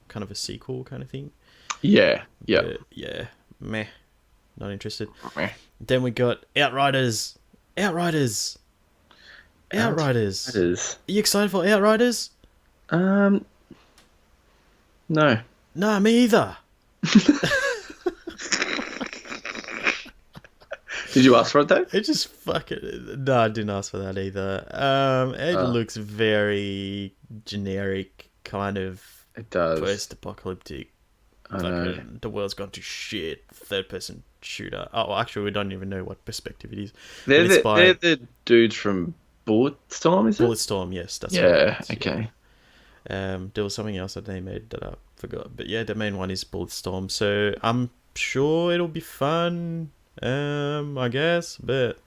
kind of a sequel kind of thing. Yeah. Yeah. But yeah, meh. Not interested. Meh. Then we got Outriders. Outriders. It is. Are you excited for Outriders? No. Nah, me either. Did you ask for it though? It just fucking... No, I didn't ask for that either. It looks very generic, kind of It does. post-apocalyptic. I know. Fucking, the world's gone to shit. Third-person shooter. Oh, well, actually, we don't even know what perspective it is. They're But it's by the dudes from Bulletstorm, is it? Bulletstorm, yes, that's Yeah. right. Okay. There was something else that they made that I forgot. But yeah, the main one is Bulletstorm. So I'm sure it'll be fun, I guess. But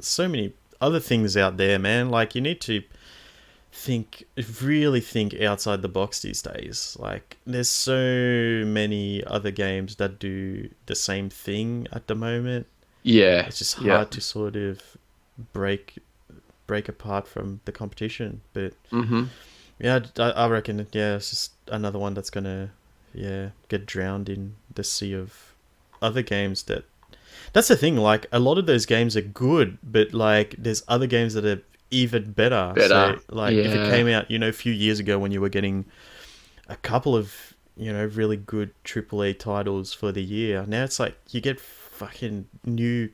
so many other things out there, man. Like, you need to really think outside the box these days. Like, there's so many other games that do the same thing at the moment. Yeah. It's just hard to sort of break apart from the competition. But yeah, I reckon, yeah, it's just another one that's gonna, get drowned in the sea of other games that's the thing, like, a lot of those games are good, but, like, there's other games that are even better. Better. So, like, if it Yeah. came out, a few years ago when you were getting a couple of, really good AAA titles for the year, now it's like you get fucking new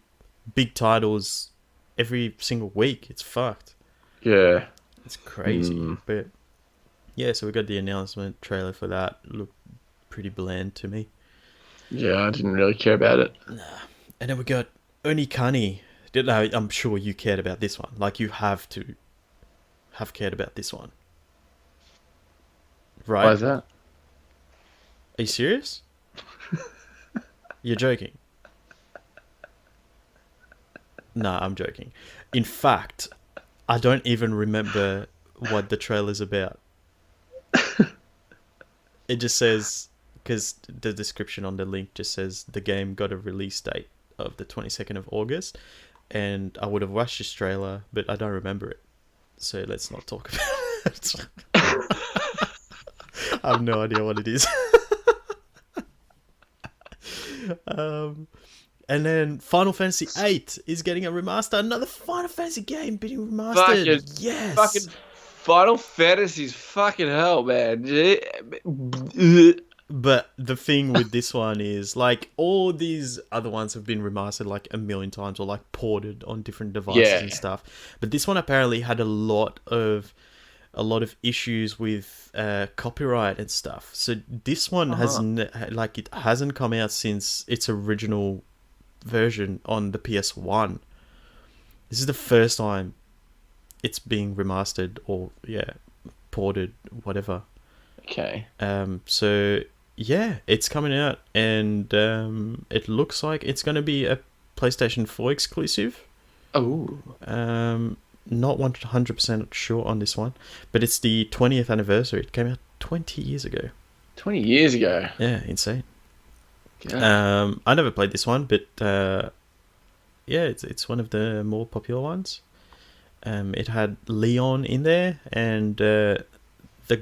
big titles every single week. It's fucked. Yeah. It's crazy. But yeah, so we got the announcement trailer for that. Looked pretty bland to me. Yeah, I didn't really care about it. And then we got Onikani. I'm sure you cared about this one. Like, you have to have cared about this one. Right? Why is that? Are you serious? You're joking. Nah, I'm joking. In fact, I don't even remember what the trailer's about. It just says, because the description on the link just says the game got a release date of the 22nd of August, and I would have watched this trailer, but I don't remember it. So let's not talk about it. I have no idea what it is. And then Final Fantasy VIII is getting a remaster. Another Final Fantasy game being remastered. Yes. Fucking Final Fantasy's fucking hell, man. But the thing with this one is, like, all these other ones have been remastered like a million times or like ported on different devices and stuff. But this one apparently had a lot of issues with copyright and stuff. So this one it hasn't come out since its original version on the PS1. This is the first time it's being remastered or ported, whatever. Okay. So yeah, it's coming out, and it looks like it's going to be a PlayStation 4 exclusive. Oh. Not 100% sure on this one, but it's the 20th anniversary. It came out 20 years ago. 20 years ago. Yeah, insane. Yeah. I never played this one, but yeah, it's one of the more popular ones. It had Leon in there, and the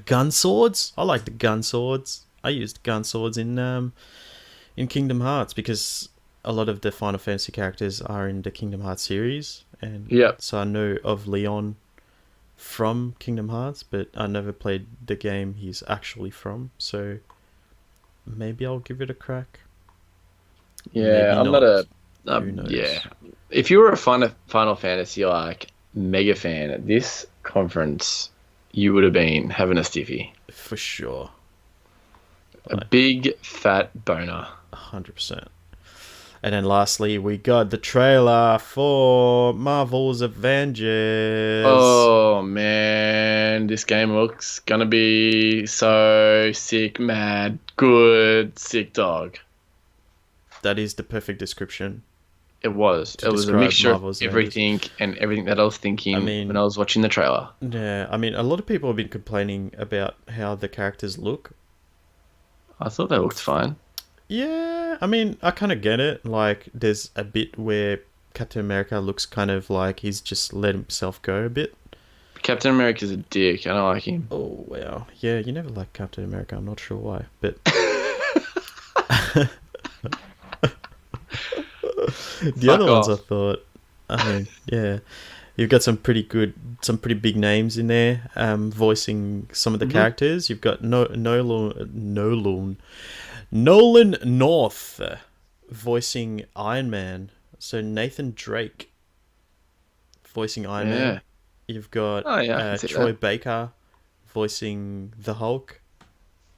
gun swords. I like the gun swords. I used gun swords in Kingdom Hearts, because a lot of the Final Fantasy characters are in the Kingdom Hearts series, and so I know of Leon from Kingdom Hearts, but I never played the game he's actually from, so maybe I'll give it a crack. Yeah, Maybe I'm not a... Who knows? Yeah. If you were a Final Fantasy, like, mega fan at this conference, you would have been having a stiffy. For sure. A big, fat boner. 100%. And then lastly, we got the trailer for Marvel's Avengers. Oh, man. This game looks gonna be so sick, mad, good, sick dog. That is the perfect description. It was. It was a describe mixture Marvel's of everything and everything that I was thinking when I was watching the trailer. Yeah, I mean, a lot of people have been complaining about how the characters look. I thought they looked fine. Yeah, I mean, I kind of get it. Like, there's a bit where Captain America looks kind of like he's just let himself go a bit. Captain America's a dick. I don't like him. Oh, wow. Yeah, you never liked Captain America. I'm not sure why, but... The other ones, I thought, I mean, yeah, you've got some pretty big names in there, voicing some of the characters. You've got Nolan North voicing Iron Man. So Nathan Drake voicing Iron Man. You've got Troy Baker voicing the Hulk.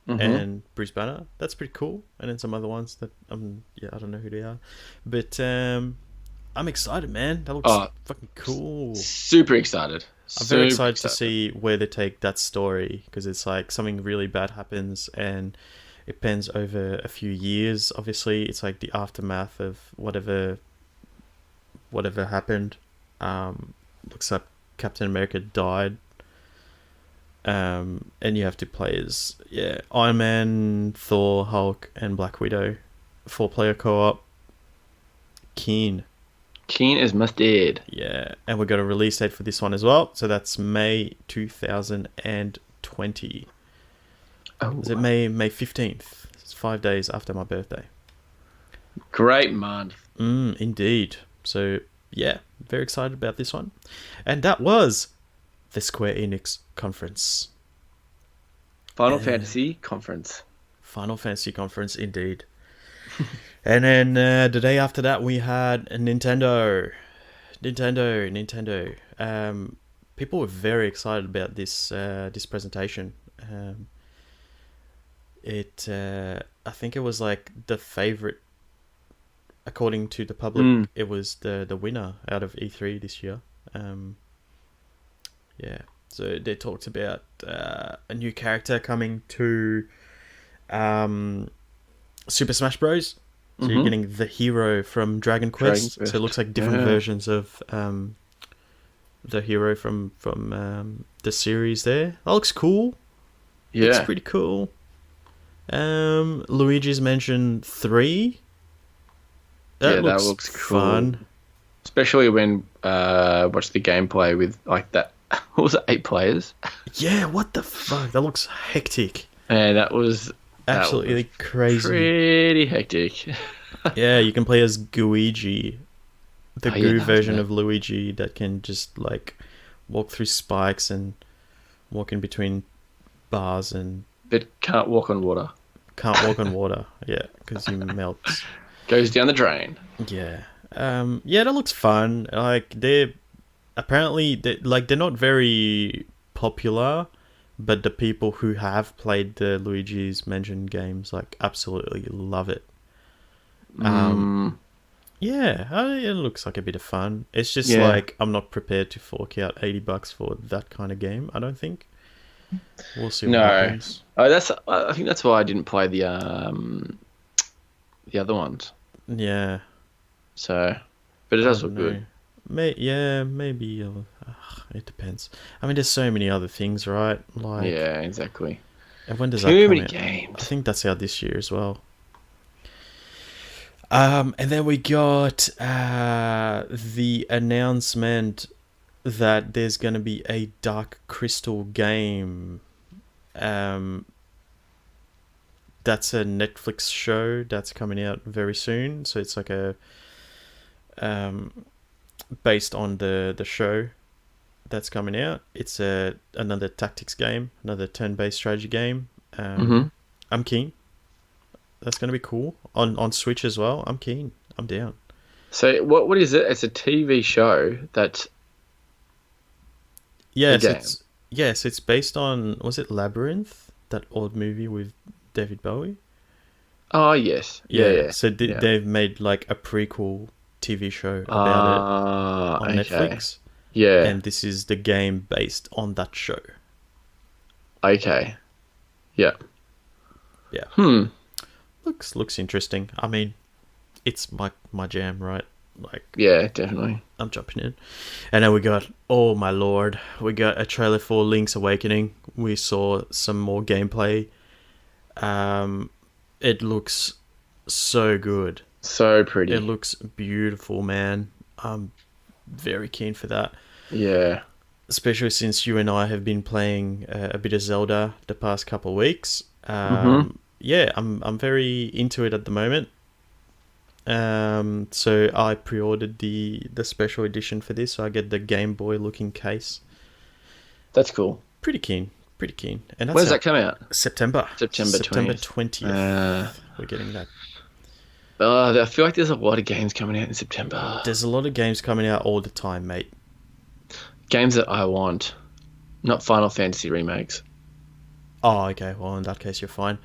And Bruce Banner. That's pretty cool. And then some other ones that I don't know who they are, but I'm excited, man. That looks fucking cool. Super excited. I'm very excited to see where they take that story, because it's like something really bad happens and it pans over a few years. Obviously, it's like the aftermath of whatever happened. Looks like Captain America died. And you have to play as Iron Man, Thor, Hulk, and Black Widow. 4-player co-op. Keen as mustard. Yeah, and we've got a release date for this one as well. So that's May 2020. Oh, is it May 15th? It's 5 days after my birthday. Great month. Indeed. So yeah, very excited about this one. And that was the Square Enix conference. Final Fantasy conference. Final Fantasy conference, indeed. And then the day after that, we had Nintendo. People were very excited about this presentation. I think it was like the favorite, according to the public. It was the winner out of E3 this year. Yeah, so they talked about a new character coming to Super Smash Bros. So you're getting the hero from Dragon Quest. So it looks like different versions of the hero from the series there. That looks cool. Yeah. Looks pretty cool. Luigi's Mansion 3. That looks fun. Cool. Especially when watch the gameplay with like that. What was it, 8 players? Yeah, what the fuck? That looks hectic. And that was absolutely crazy. Pretty hectic. Yeah, you can play as Luigi, the Goo version of Luigi that can just like walk through spikes and walk in between bars and... But can't walk on water. Can't walk on water, yeah, because he melts. Goes down the drain. Yeah. Yeah, that looks fun. Like, they're not very popular, but the people who have played the Luigi's Mansion games, like, absolutely love it. Yeah, it looks like a bit of fun. It's just like, I'm not prepared to fork out $80 for that kind of game, I don't think. We'll see what happens. I think that's why I didn't play the other ones. Yeah. So, but it does look good. Maybe. It depends. I mean, there's so many other things, right? Like, yeah, exactly. And when does that come out? Too many games. I think that's out this year as well. And then we got the announcement that there's going to be a Dark Crystal game. That's a Netflix show that's coming out very soon. So it's like a based on the show that's coming out. It's another tactics game, another turn-based strategy game. I'm keen. That's going to be cool. On Switch as well. I'm keen. I'm down. So what is it? It's a TV show that's... Yes, it's based on... Was it Labyrinth? That old movie with David Bowie? Oh, yes. Yeah. So they've made like a prequel TV show about it on Netflix. Yeah. And this is the game based on that show. Okay. Yeah. Yeah. Looks interesting. I mean, it's my jam, right? Like, yeah, definitely. I'm jumping in. And then we got, oh my lord, we got a trailer for Link's Awakening. We saw some more gameplay. It looks so good. So pretty. It looks beautiful, man. I'm very keen for that. Yeah. Especially since you and I have been playing a bit of Zelda the past couple of weeks. Yeah, I'm very into it at the moment. So I pre-ordered the special edition for this, so I get the Game Boy looking case. That's cool. Pretty keen. And when does that come out? September 20th. We're getting that. I feel like there's a lot of games coming out in September. There's a lot of games coming out all the time, mate. Games that I want, not Final Fantasy remakes. Oh, okay. Well, in that case, you're fine.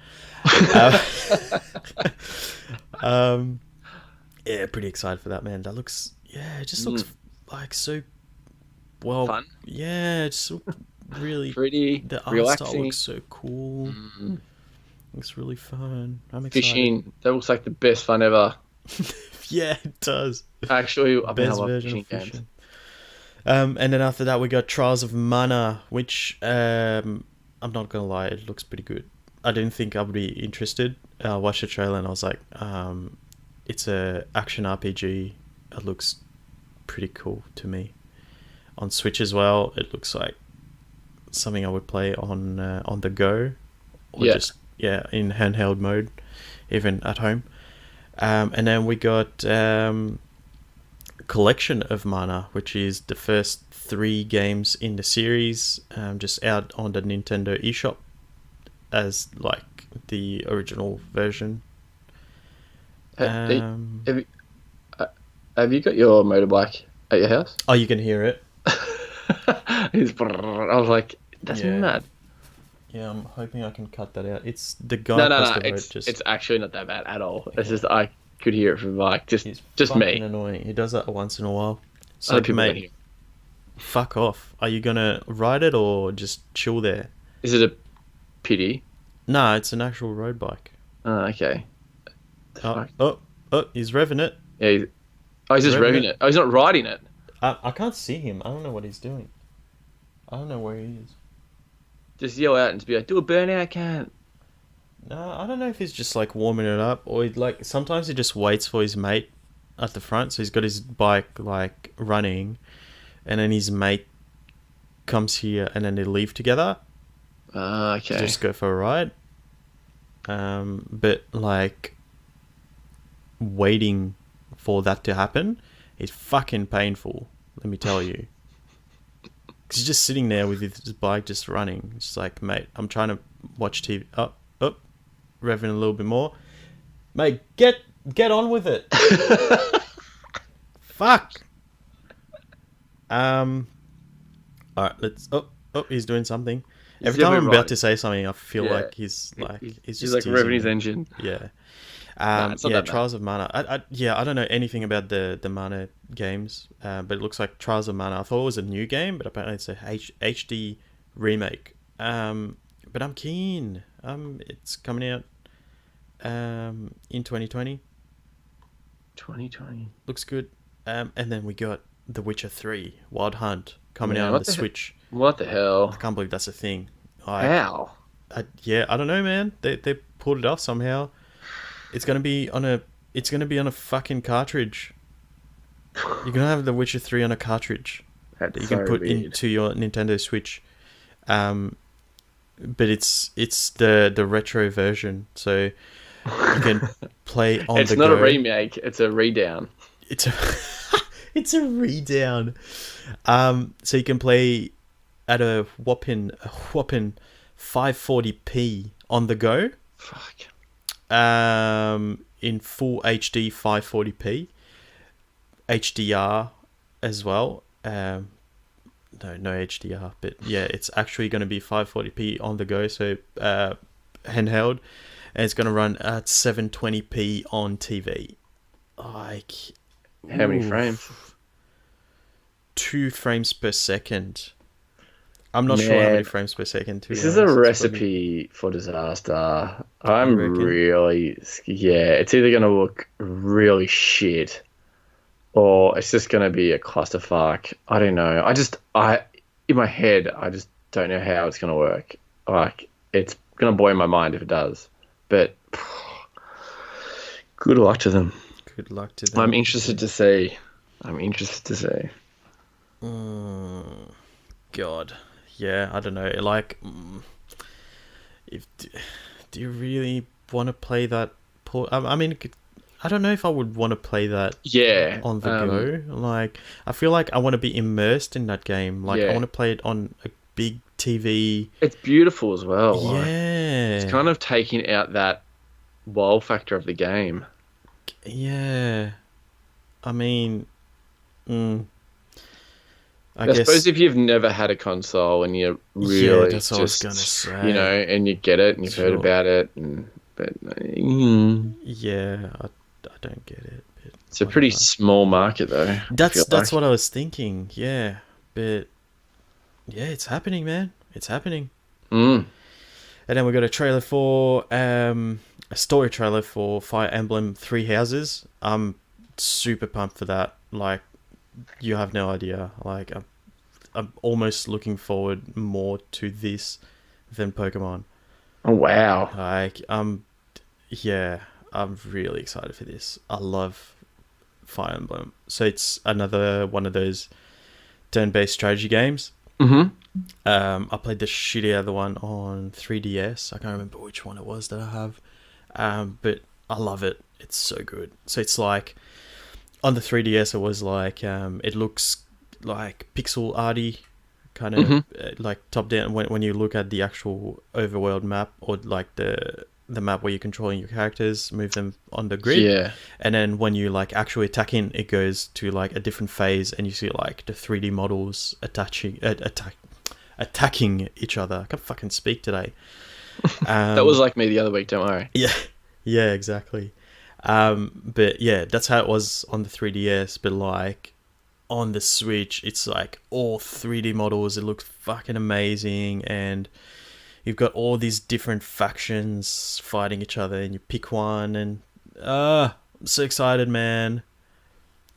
Yeah, pretty excited for that, man. That looks, it just looks like so well. Fun. Yeah, it's really pretty. The art relaxing. style looks so cool. Looks really fun. I'm excited. Fishing. That looks like the best fun ever. Yeah, it does. Actually, I best love version fishing of fishing. games. And then after that, we got Trials of Mana, which I'm not gonna lie, it looks pretty good. I didn't think I would be interested. I watched the trailer and I was like, it's a action RPG. It looks pretty cool to me. On Switch as well, it looks like something I would play on the go, or just in handheld mode, even at home. And then we got collection of Mana, which is the first 3 games in the series, just out on the Nintendo eShop as like the original version. Have, you, have you got your motorbike at your house? Oh, you can hear it. I was like, that's mad. Yeah, I'm hoping I can cut that out. It's the guy No, across the road. it's actually not that bad at all. It's just I could hear it from like just fucking me. Annoying. He does that once in a while. So, Other people mate, don't hear. fuck off. Are you gonna ride it or just chill there? Is it a pity? No, it's an actual road bike. Oh, okay. Oh, he's revving it. Yeah. He's just revving it. Oh, he's not riding it. I can't see him. I don't know what he's doing. I don't know where he is. Just yell out and just be like, do a burnout, can't. No, I don't know if he's just like warming it up or like sometimes he just waits for his mate at the front. So he's got his bike like running, and then his mate comes here, and then they leave together. Okay. To just go for a ride. But like waiting for that to happen is fucking painful. Let me tell you. Cause he's just sitting there with his bike just running. It's like, mate, I'm trying to watch TV. Up, revving a little bit more. Mate, get on with it. Fuck. All right, let's. Oh, he's doing something. Every time I'm about to say something, I feel like he's just like revving his engine. Yeah. It's not that Trials of Mana. I don't know anything about the Mana games, but it looks like Trials of Mana. I thought it was a new game, but apparently it's a HD remake. But I'm keen. It's coming out in 2020. 2020 looks good. And then we got The Witcher 3 Wild Hunt coming out on the Switch. What the hell? I can't believe that's a thing. How? I don't know, man. They pulled it off somehow. It's gonna be on a fucking cartridge. You're gonna have The Witcher 3 on a cartridge that you can put into your Nintendo Switch. But it's the retro version, so you can play on the go. It's not a remake, it's a redown. It's a it's a redown. So you can play at a whopping 540p on the go. Fuck. In full HD 540p, HDR as well. No HDR, but yeah, it's actually going to be 540p on the go, so handheld, and it's going to run at 720p on TV. Like, how many frames? 2 frames per second. I'm not sure how many frames per second. This is a recipe for disaster. I'm really... Yeah, it's either going to look really shit or it's just going to be a clusterfuck. I don't know. In my head, I just don't know how it's going to work. Like, it's going to blow my mind if it does. But good luck to them. Good luck to them. I'm interested to see. God. Yeah, I don't know. Like, do you really want to play that? I mean, I don't know if I would want to play that. Yeah. On the go. Like, I feel like I want to be immersed in that game. Like, I want to play it on a big TV. It's beautiful as well. Yeah. Like, it's kind of taking out that wow factor of the game. Yeah. I mean, I suppose if you've never had a console and you're really that's what I was gonna say. And you get it and you've heard about it, yeah, I don't get it. But it's a pretty small market, though. That's what I was thinking. Yeah, but yeah, it's happening, man. It's happening. And then we got a trailer for a story trailer for Fire Emblem Three Houses. I'm super pumped for that. Like, you have no idea. Like, I'm almost looking forward more to this than Pokemon. Oh wow! Like, I'm really excited for this. I love Fire Emblem. So it's another one of those turn-based strategy games. I played the shit out of the one on 3DS. I can't remember which one it was that I have. But I love it. It's so good. So it's like on the 3DS, it was like it looks like pixel arty, kind of like top down. When you look at the actual overworld map, or like the map where you're controlling your characters, move them on the grid. Yeah. And then when you like actually attack in, it goes to like a different phase, and you see like the 3D models attacking each other. I can't fucking speak today. That was like me the other week, don't worry. Yeah, exactly. But yeah, that's how it was on the 3DS. But like on the Switch, it's like all 3D models. It looks fucking amazing, and you've got all these different factions fighting each other, and you pick one, and I'm so excited, man.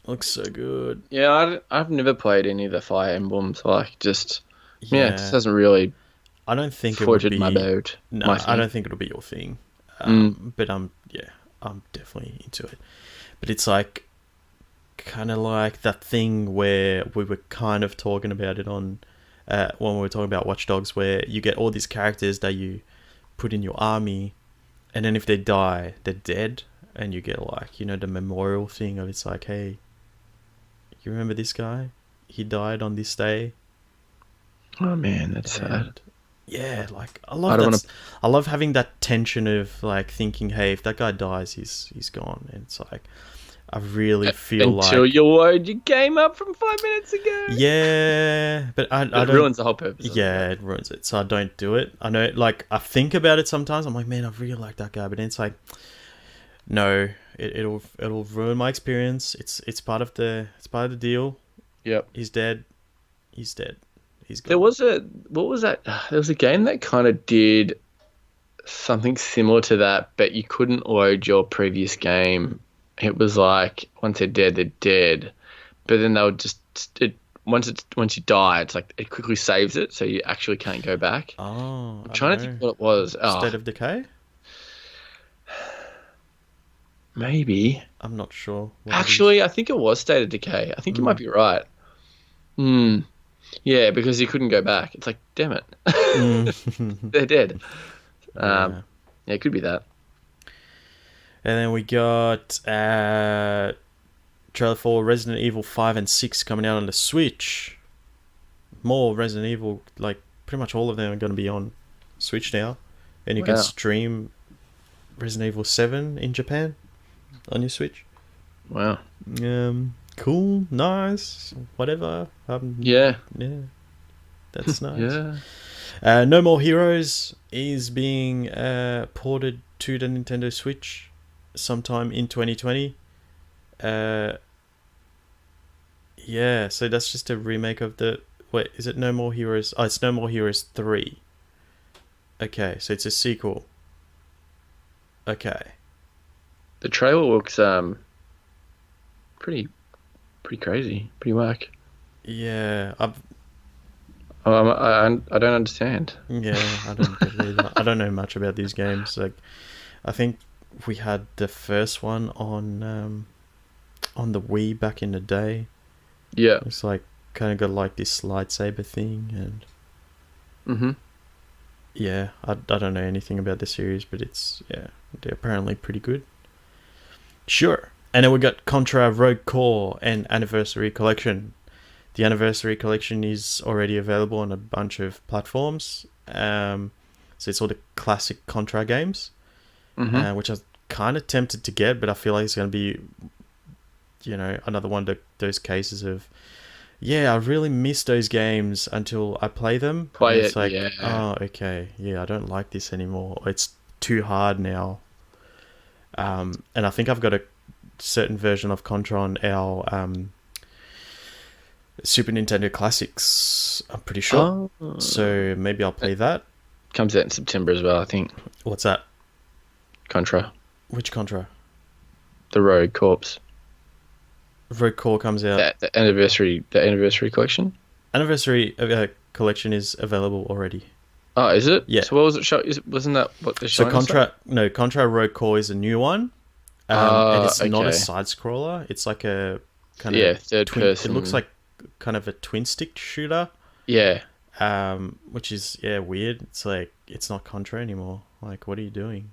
Looks so good. Yeah, I've never played any of the Fire Emblems. Like, just Yeah. it just hasn't really I don't think it would forged be my boat. No, my I thing. don't think it'll be your thing. But I'm definitely into it. But it's like kind of like that thing where we were kind of talking about it on when we were talking about Watch Dogs, where you get all these characters that you put in your army, and then if they die, they're dead, and you get like, you know, the memorial thing of, it's like, hey, you remember this guy? He died on this day. Oh man, that's sad. And yeah, like I I love don't that. I love having that tension of like thinking, hey, if that guy dies, he's gone. And it's like, I really feel Until like, you load your game up from 5 minutes ago. yeah, but I It don't. ruins the whole purpose. Yeah, it ruins it. So I don't do it. I know, like, I think about it sometimes. I'm like, man, I really like that guy, but then it's like, no, it'll ruin my experience. It's part of the deal. Yep. He's dead. He's dead. He's gone. There was what was that? There was a game that kind of did something similar to that, but you couldn't load your previous game. It was like, once they're dead, they're dead. But then they would once you die, it's like it quickly saves it, so you actually can't go back. Oh, I'm trying to think what it was. State of Decay? Maybe. I'm not sure. what it Actually, I think it was State of Decay. I think you might be right. Yeah, because you couldn't go back. It's like, damn it. They're dead. Yeah, it could be that. And then we got trailer for Resident Evil 5 and 6 coming out on the Switch. More Resident Evil, like pretty much all of them are going to be on Switch now. And you can stream Resident Evil 7 in Japan on your Switch. Wow. Cool, nice, whatever. Yeah. That's nice. Yeah. No More Heroes is being ported to the Nintendo Switch sometime in 2020. Yeah, so that's just a remake of the... Wait, is it No More Heroes? Oh, it's No More Heroes 3. Okay, so it's a sequel. Okay. The trailer looks pretty crazy, pretty whack. Yeah, I don't understand. Yeah, I don't get it either. I don't know much about these games. Like, I think we had the first one on the Wii back in the day. Yeah. It's like kind of got like this lightsaber thing, and yeah, I don't know anything about the series, but they're apparently pretty good. Sure. And then we got Contra Rogue Core and Anniversary Collection. The Anniversary Collection is already available on a bunch of platforms. So it's all the classic Contra games, which I was kind of tempted to get, but I feel like it's going to be, you know, another one of those cases of, I really miss those games until I play them. It's like, oh, okay, I don't like this anymore. It's too hard now. And I think I've got a certain version of Contra on our Super Nintendo Classics, I'm pretty sure. So maybe I'll play that. Comes out in September as well, I think. What's that? Contra. Which Contra? The Rogue Corpse. Rogue Core comes out. The anniversary collection. Anniversary collection is available already. Oh, is it? Yeah. So what was it? Wasn't that what the So Contra Rogue Core is a new one. And it's not a side scroller. It's like a kind of third person. It looks like kind of a twin stick shooter. Yeah. Which is weird. It's like it's not Contra anymore. Like, what are you doing?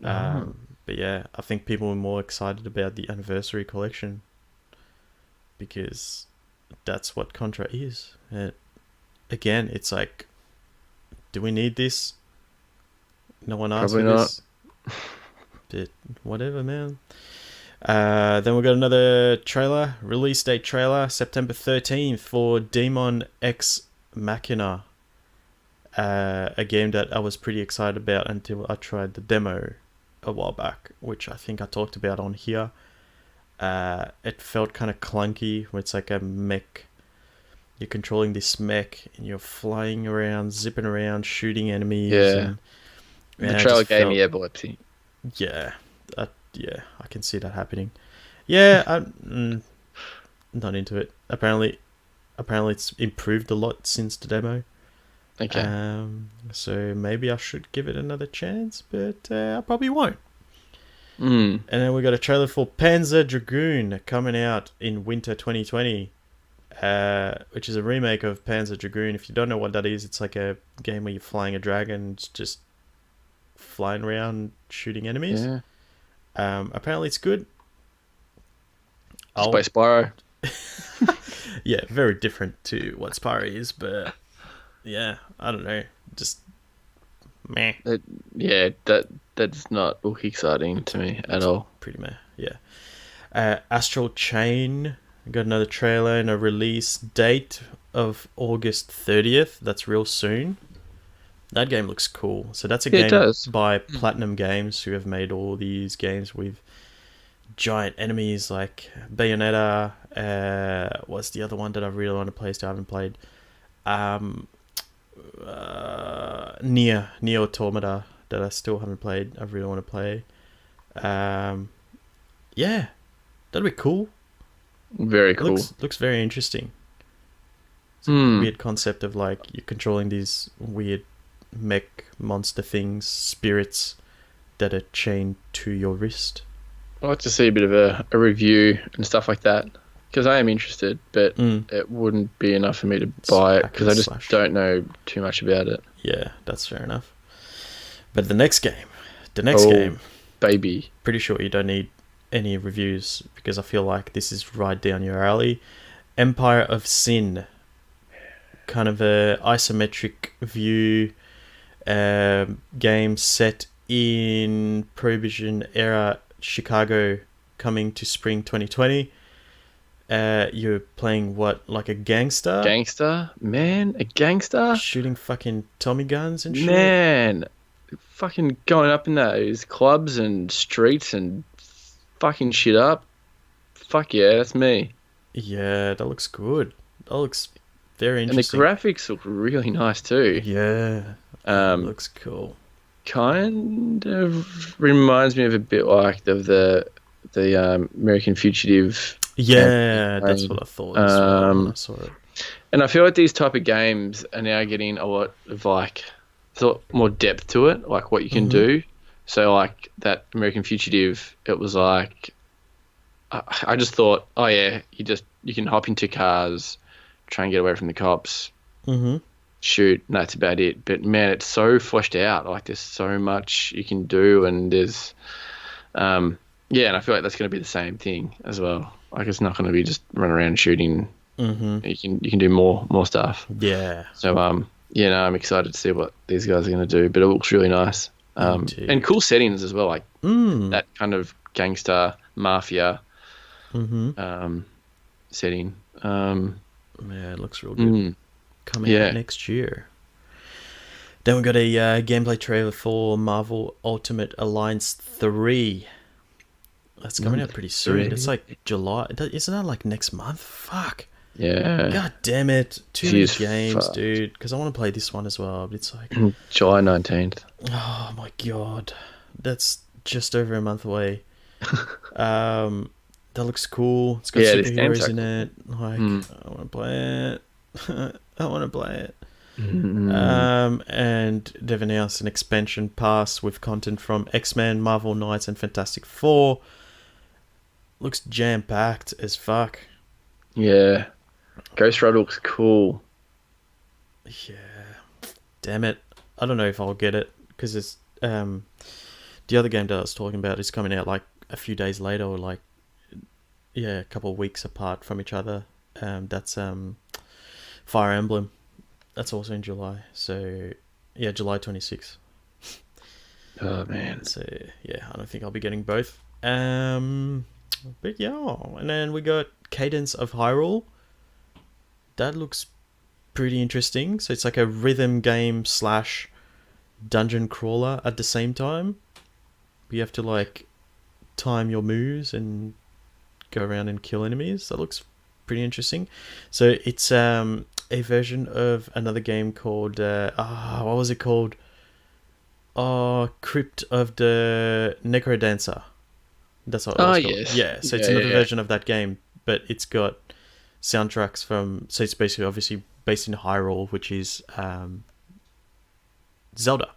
But yeah, I think people were more excited about the Anniversary collection. because that's what Contra is. Again, it's like, do we need this? No one asked Probably for this. But whatever, man. Then we got another trailer, release date trailer, September 13th for Demon X Machina. A game that I was pretty excited about until I tried the demo a while back, which I think I talked about on here. It felt kind of clunky, where it's like a mech. You're controlling this mech and you're flying around, zipping around, shooting enemies. Yeah. The trailer gave me epilepsy. Yeah, I can see that happening. Yeah, I'm not into it. Apparently it's improved a lot since the demo. Okay. So maybe I should give it another chance, but I probably won't. Mm. And then we got a trailer for Panzer Dragoon coming out in winter 2020, which is a remake of Panzer Dragoon. If you don't know what that is, it's like a game where you're flying a dragon, just flying around shooting enemies. Yeah. Apparently it's good. Space Spyro. Yeah, very different to what Spyro is, but yeah, I don't know. Just meh. That's not look exciting to me at all. Pretty meh, yeah. Astral Chain got another trailer and a release date of August 30th. That's real soon. That game looks cool. So that's a game by Platinum Games, who have made all these games with giant enemies like Bayonetta. What's the other one that I really want to play still haven't played? Nier Automata that I still haven't played. I really want to play. Yeah, that'd be cool. Very cool. Looks very interesting. It's a weird concept of like you're controlling these weird mech monster things, spirits that are chained to your wrist. I'd like to see a bit of a review and stuff like that, because I am interested, but it wouldn't be enough for me to buy it because I just don't know too much about it. Yeah, that's fair enough. But the next game, baby, pretty sure you don't need any reviews because I feel like this is right down your alley. Empire of Sin, kind of a isometric view game set in Prohibition era Chicago, coming to spring 2020. You're playing what, like a gangster? A gangster shooting fucking Tommy guns and shit. Man, fucking going up in those clubs and streets and fucking shit up. Fuck yeah, that's me. Yeah, that looks good. That looks very interesting. And the graphics look really nice too. Yeah, looks cool. Kind of reminds me of a bit like the American Fugitive. Yeah, that's what I thought as well when I saw it. And I feel like these type of games are now getting a lot of like sort of more depth to it, like what you can do. So like that American Fugitive, it was like I just thought, oh yeah, you can hop into cars, try and get away from the cops, shoot, and that's about it. But man, it's so fleshed out. Like there's so much you can do, and there's and I feel like that's going to be the same thing as well. Like it's not going to be just run around shooting. You can do more stuff. Yeah. So I'm excited to see what these guys are going to do. But it looks really nice. And cool settings as well, like that kind of gangster mafia setting. Yeah, it looks real good. Coming out next year. Then we got a gameplay trailer for Marvel Ultimate Alliance 3. That's coming out pretty soon. It's like July. Isn't that like next month? Fuck. Yeah. God damn it. Too many games, dude. Because I want to play this one as well. But it's like July 19th. Oh my god. That's just over a month away. That looks cool. It's got superheroes in it. Like, I want to play it. I want to play it. And they've announced an expansion pass with content from X-Men, Marvel Knights, and Fantastic Four. Looks jam-packed as fuck. Yeah. Ghost Rider looks cool. Yeah. Damn it. I don't know if I'll get it, because it's the other game that I was talking about is coming out like a few days later, or like a couple of weeks apart from each other. That's Fire Emblem. That's also in July. So yeah, July 26th. Oh man. So yeah, I don't think I'll be getting both. But yeah, and then we got Cadence of Hyrule. That looks pretty interesting. So it's like a rhythm game slash dungeon crawler at the same time. You have to like time your moves and go around and kill enemies. That looks pretty interesting. So it's a version of another game called what was it called? Crypt of the Necrodancer. That's what it was called. Yes. Yeah, so it's another version of that game, but it's got soundtracks from. So it's basically obviously based in Hyrule, which is Zelda,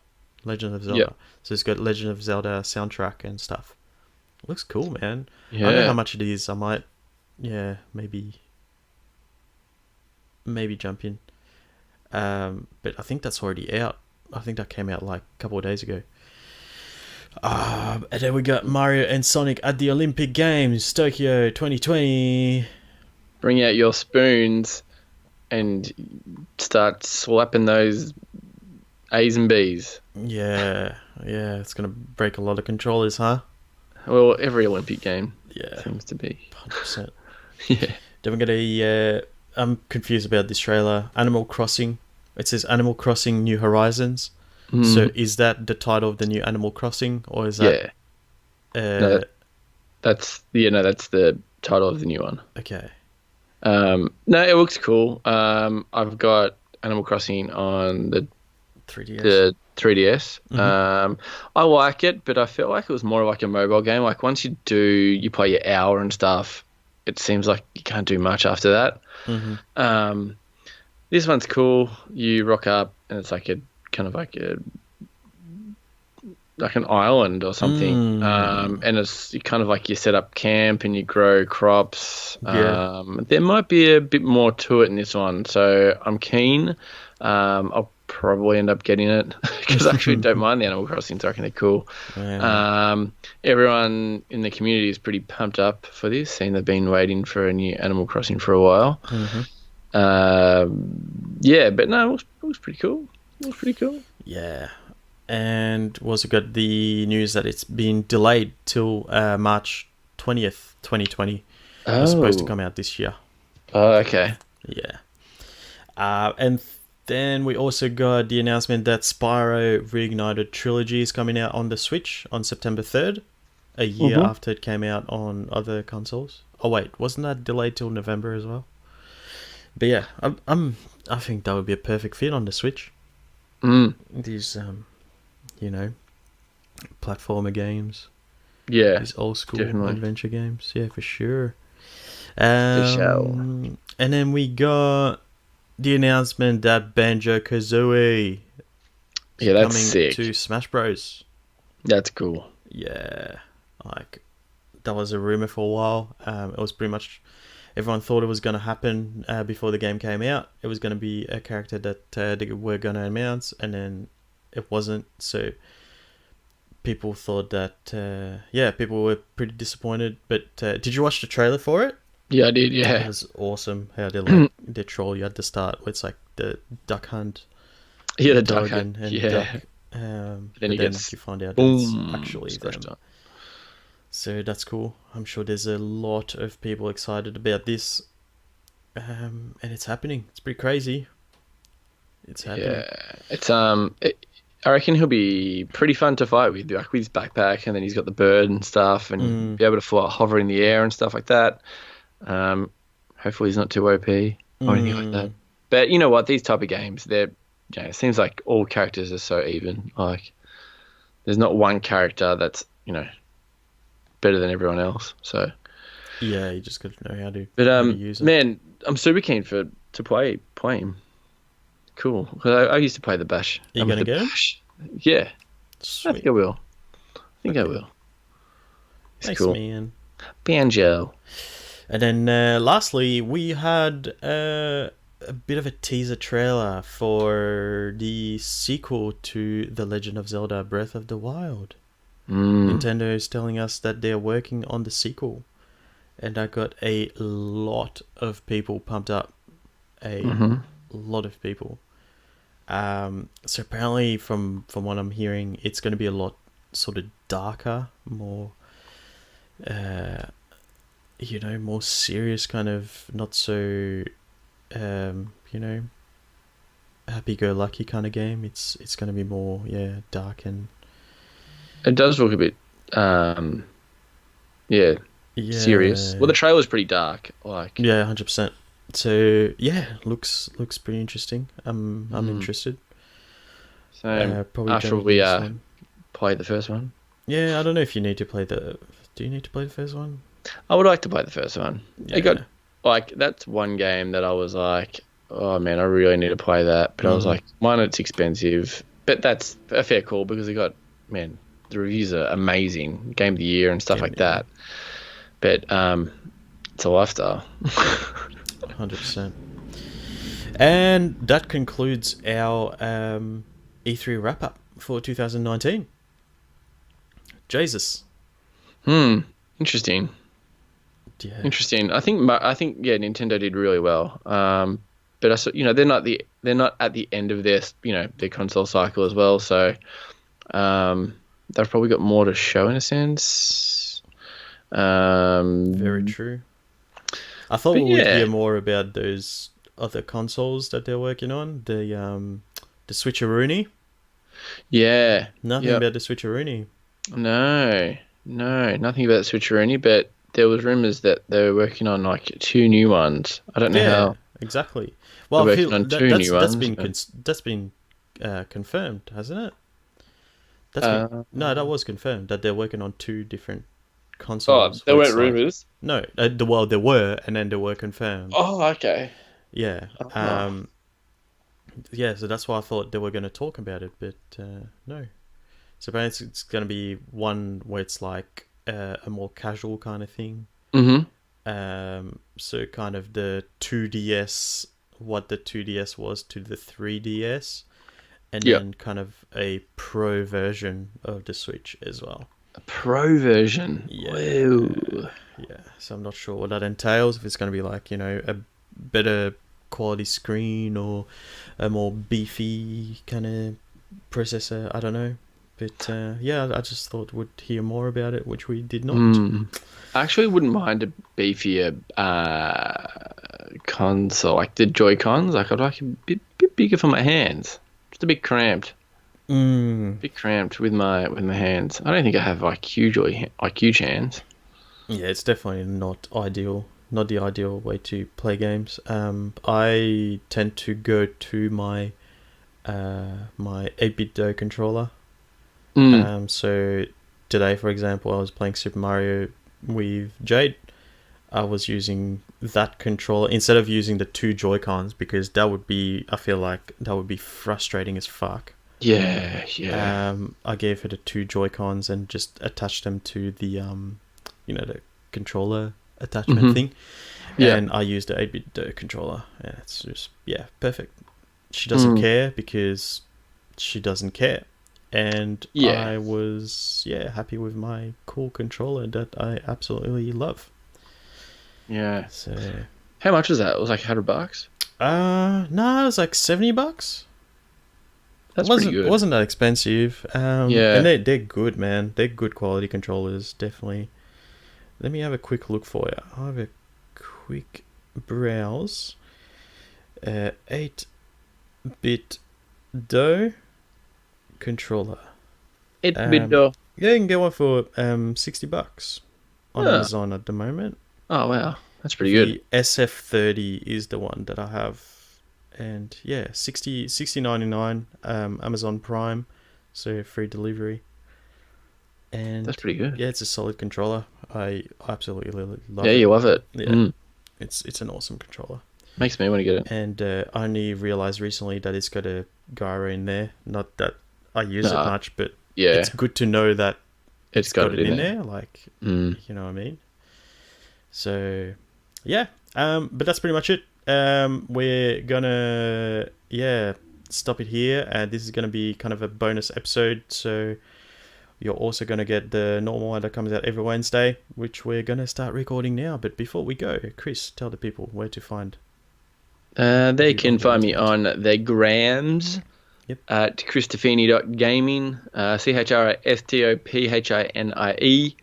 Legend of Zelda. Yep. So it's got Legend of Zelda soundtrack and stuff. Looks cool, man. Yeah. I don't know how much it is. I might, maybe jump in. But I think that's already out. I think that came out like a couple of days ago. And then we got Mario and Sonic at the Olympic Games, Tokyo 2020. Bring out your spoons and start slapping those A's and B's. Yeah, it's gonna break a lot of controllers, huh? Well, every Olympic game seems to be. 100%. Yeah. Then we got I'm confused about this trailer. Animal Crossing. It says Animal Crossing New Horizons. So is that the title of the new Animal Crossing, or is that? Yeah. That's the title of the new one. Okay. No, it looks cool. I've got Animal Crossing on the 3DS. The 3DS. I like it, but I felt like it was more like a mobile game. Like once you play your hour and stuff, it seems like you can't do much after that. This one's cool. You rock up and it's like a kind of like an island or something. And it's kind of like you set up camp and you grow crops. There might be a bit more to it in this one, so I'm keen. I'll probably end up getting it because I actually don't mind the Animal Crossing. I reckon they're cool. Everyone in the community is pretty pumped up for this, seeing they've been waiting for a new Animal Crossing for a while. But no, it looks pretty cool. Yeah. And we also got the news that it's been delayed till March 20th, 2020. It was supposed to come out this year. Oh, okay. Yeah. And then we also got the announcement that Spyro Reignited Trilogy is coming out on the Switch on September 3rd, a year after it came out on other consoles. Oh wait, wasn't that delayed till November as well? But yeah, I think that would be a perfect fit on the Switch. These platformer games. Yeah. These old school definitely. adventure games. Yeah, for sure. For And then we got the announcement that Banjo-Kazooie is that's coming sick. to Smash Bros. That's cool. Yeah, like that was a rumor for a while. It was pretty much everyone thought it was going to happen before the game came out. It was going to be a character that they were going to announce, and then it wasn't. So people thought that people were pretty disappointed. But did you watch the trailer for it? Yeah, I did. Yeah, it was awesome. How they like the troll you had to start with, like the duck hunt. Yeah, the duck hunt. And Yeah. duck. Then You find out it's actually them. So that's cool. I'm sure there's a lot of people excited about this, and it's happening. It's pretty crazy. It's happening. Yeah, it's I reckon he'll be pretty fun to fight with, like with his backpack, and then he's got the bird and stuff, and be able to fly, hover in the air and stuff like that. Hopefully he's not too OP or anything like that. But you know what? These type of games, it seems like all characters are so even. Like, there's not one character that's better than everyone else. So yeah, you just got to know how to use it. Man, I'm super keen to play him. Cool. 'Cause I used to play the Bash. Are you gonna get him? Yeah. Sweet. I think I will. I will. It's Thanks, cool. man. Banjo. And then lastly, we had a bit of a teaser trailer for the sequel to The Legend of Zelda Breath of the Wild. Nintendo is telling us that they're working on the sequel. and I got a lot of people pumped up. A lot of people. So apparently, from what I'm hearing, it's going to be a lot sort of darker, more, more serious, kind of not so, happy-go-lucky kind of game. It's going to be more, dark and It does look a bit, serious. Well, the trailer's pretty dark. Like, 100%. So looks pretty interesting. I'm interested. So Probably after we play the first one, I don't know if you need to play the. Do you need to play the first one? I would like to play the first one. Yeah. It got that's one game that I was like, oh man, I really need to play that. But I was like, one, it's expensive, but that's a fair call because the reviews are amazing, Game of the Year and stuff like that. But it's a lifestyle. 100%. And that concludes our E3 wrap up for 2019. Jesus. Interesting. Yeah. Interesting. I think Nintendo did really well. But I saw, they're not at the end of their their console cycle as well. So they've probably got more to show in a sense. Very true. I thought we would hear more about those other consoles that they're working on. The Switcheroonie. Yeah. Nothing about the Switcheroonie. No, nothing about the Switcheroonie, but there was rumors that they were working on like 2 new ones. I don't know how. Exactly. Well, I feel on that's been confirmed, hasn't it? That was confirmed that they're working on 2 different consoles. Oh, there weren't rumors? No, there were, and then they were confirmed. Oh, okay. Yeah. So that's why I thought they were going to talk about it, but no. So apparently it's going to be one where it's like a more casual kind of thing. So kind of the 2DS, what the 2DS was to the 3DS, and then kind of a pro version of the Switch as well. A pro version? Yeah. Whoa. Yeah, so I'm not sure what that entails, if it's going to be like, a better quality screen or a more beefy kind of processor, I don't know. But I just thought we'd hear more about it, which we did not. I actually wouldn't mind a beefier console, like the Joy-Cons. Like I'd like a bit bigger for my hands. Just a bit cramped. A bit cramped with my hands. I don't think I have like huge hands. Yeah, it's definitely not ideal. Not the ideal way to play games. I tend to go to my my 8-bit controller. So today, for example, I was playing Super Mario with Jade. I was using that controller instead of using the 2 Joy-Cons, because I feel like that would be frustrating as fuck. Yeah. I gave her the 2 Joy-Cons and just attached them to the the controller attachment thing. And I used the 8-bit controller. And it's just perfect. She doesn't care because she doesn't care. And I was happy with my cool controller that I absolutely love. Yeah. So how much was that? It was like $100? No, it was like $70. That's pretty good. It wasn't that expensive. And they're good, man. They're good quality controllers, definitely. Let me have a quick look for you. I'll have a quick browse. 8-bit controller. 8-bit dough. Yeah, you can get one for $60 on Amazon at the moment. Oh wow, that's pretty good. The SF30 is the one that I have, and $60.99 Amazon Prime, so free delivery. And that's pretty good. Yeah, it's a solid controller. I absolutely love it. Yeah, you love it. Yeah, it's an awesome controller. Makes me want to get it. And I only realized recently that it's got a gyro in there. Not that I use it much, but it's good to know that it's got it in there. Like, you know what I mean? So, but that's pretty much it. We're gonna, stop it here. This is gonna be kind of a bonus episode. So You're also going to get the normal one that comes out every Wednesday, which we're going to start recording now. But before we go, Chris, tell the people where to find. They can find me on the grams at Christofini.gaming, Christophinie.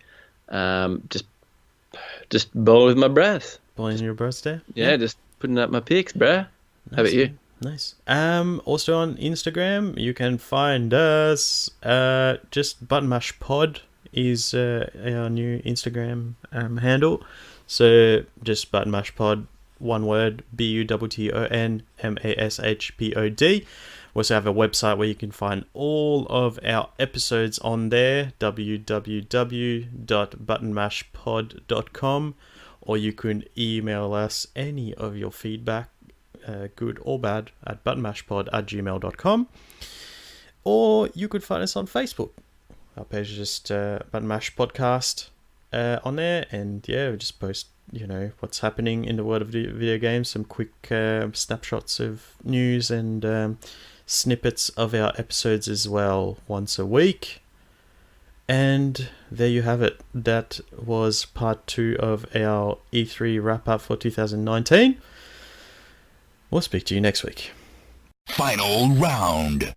Just bowl with my breath. Bowling in your breath there? Yeah, just putting up my pics, bruh. How about you? Nice. Also on Instagram, you can find us. Just Button Mash Pod is our new Instagram handle. So just Button Mash Pod, one word, BUTTONMASHPOD. We also have a website where you can find all of our episodes on there, www.buttonmashpod.com, or you can email us any of your feedback, good or bad, at buttonmashpod@gmail.com, or you could find us on Facebook. Our page is just Button Mash Podcast on there, and yeah, we just post what's happening in the world of video games, some quick snapshots of news and snippets of our episodes as well, once a week. And there you have it. That was part 2 of our E3 wrap up for 2019. We'll speak to you next week. Final round.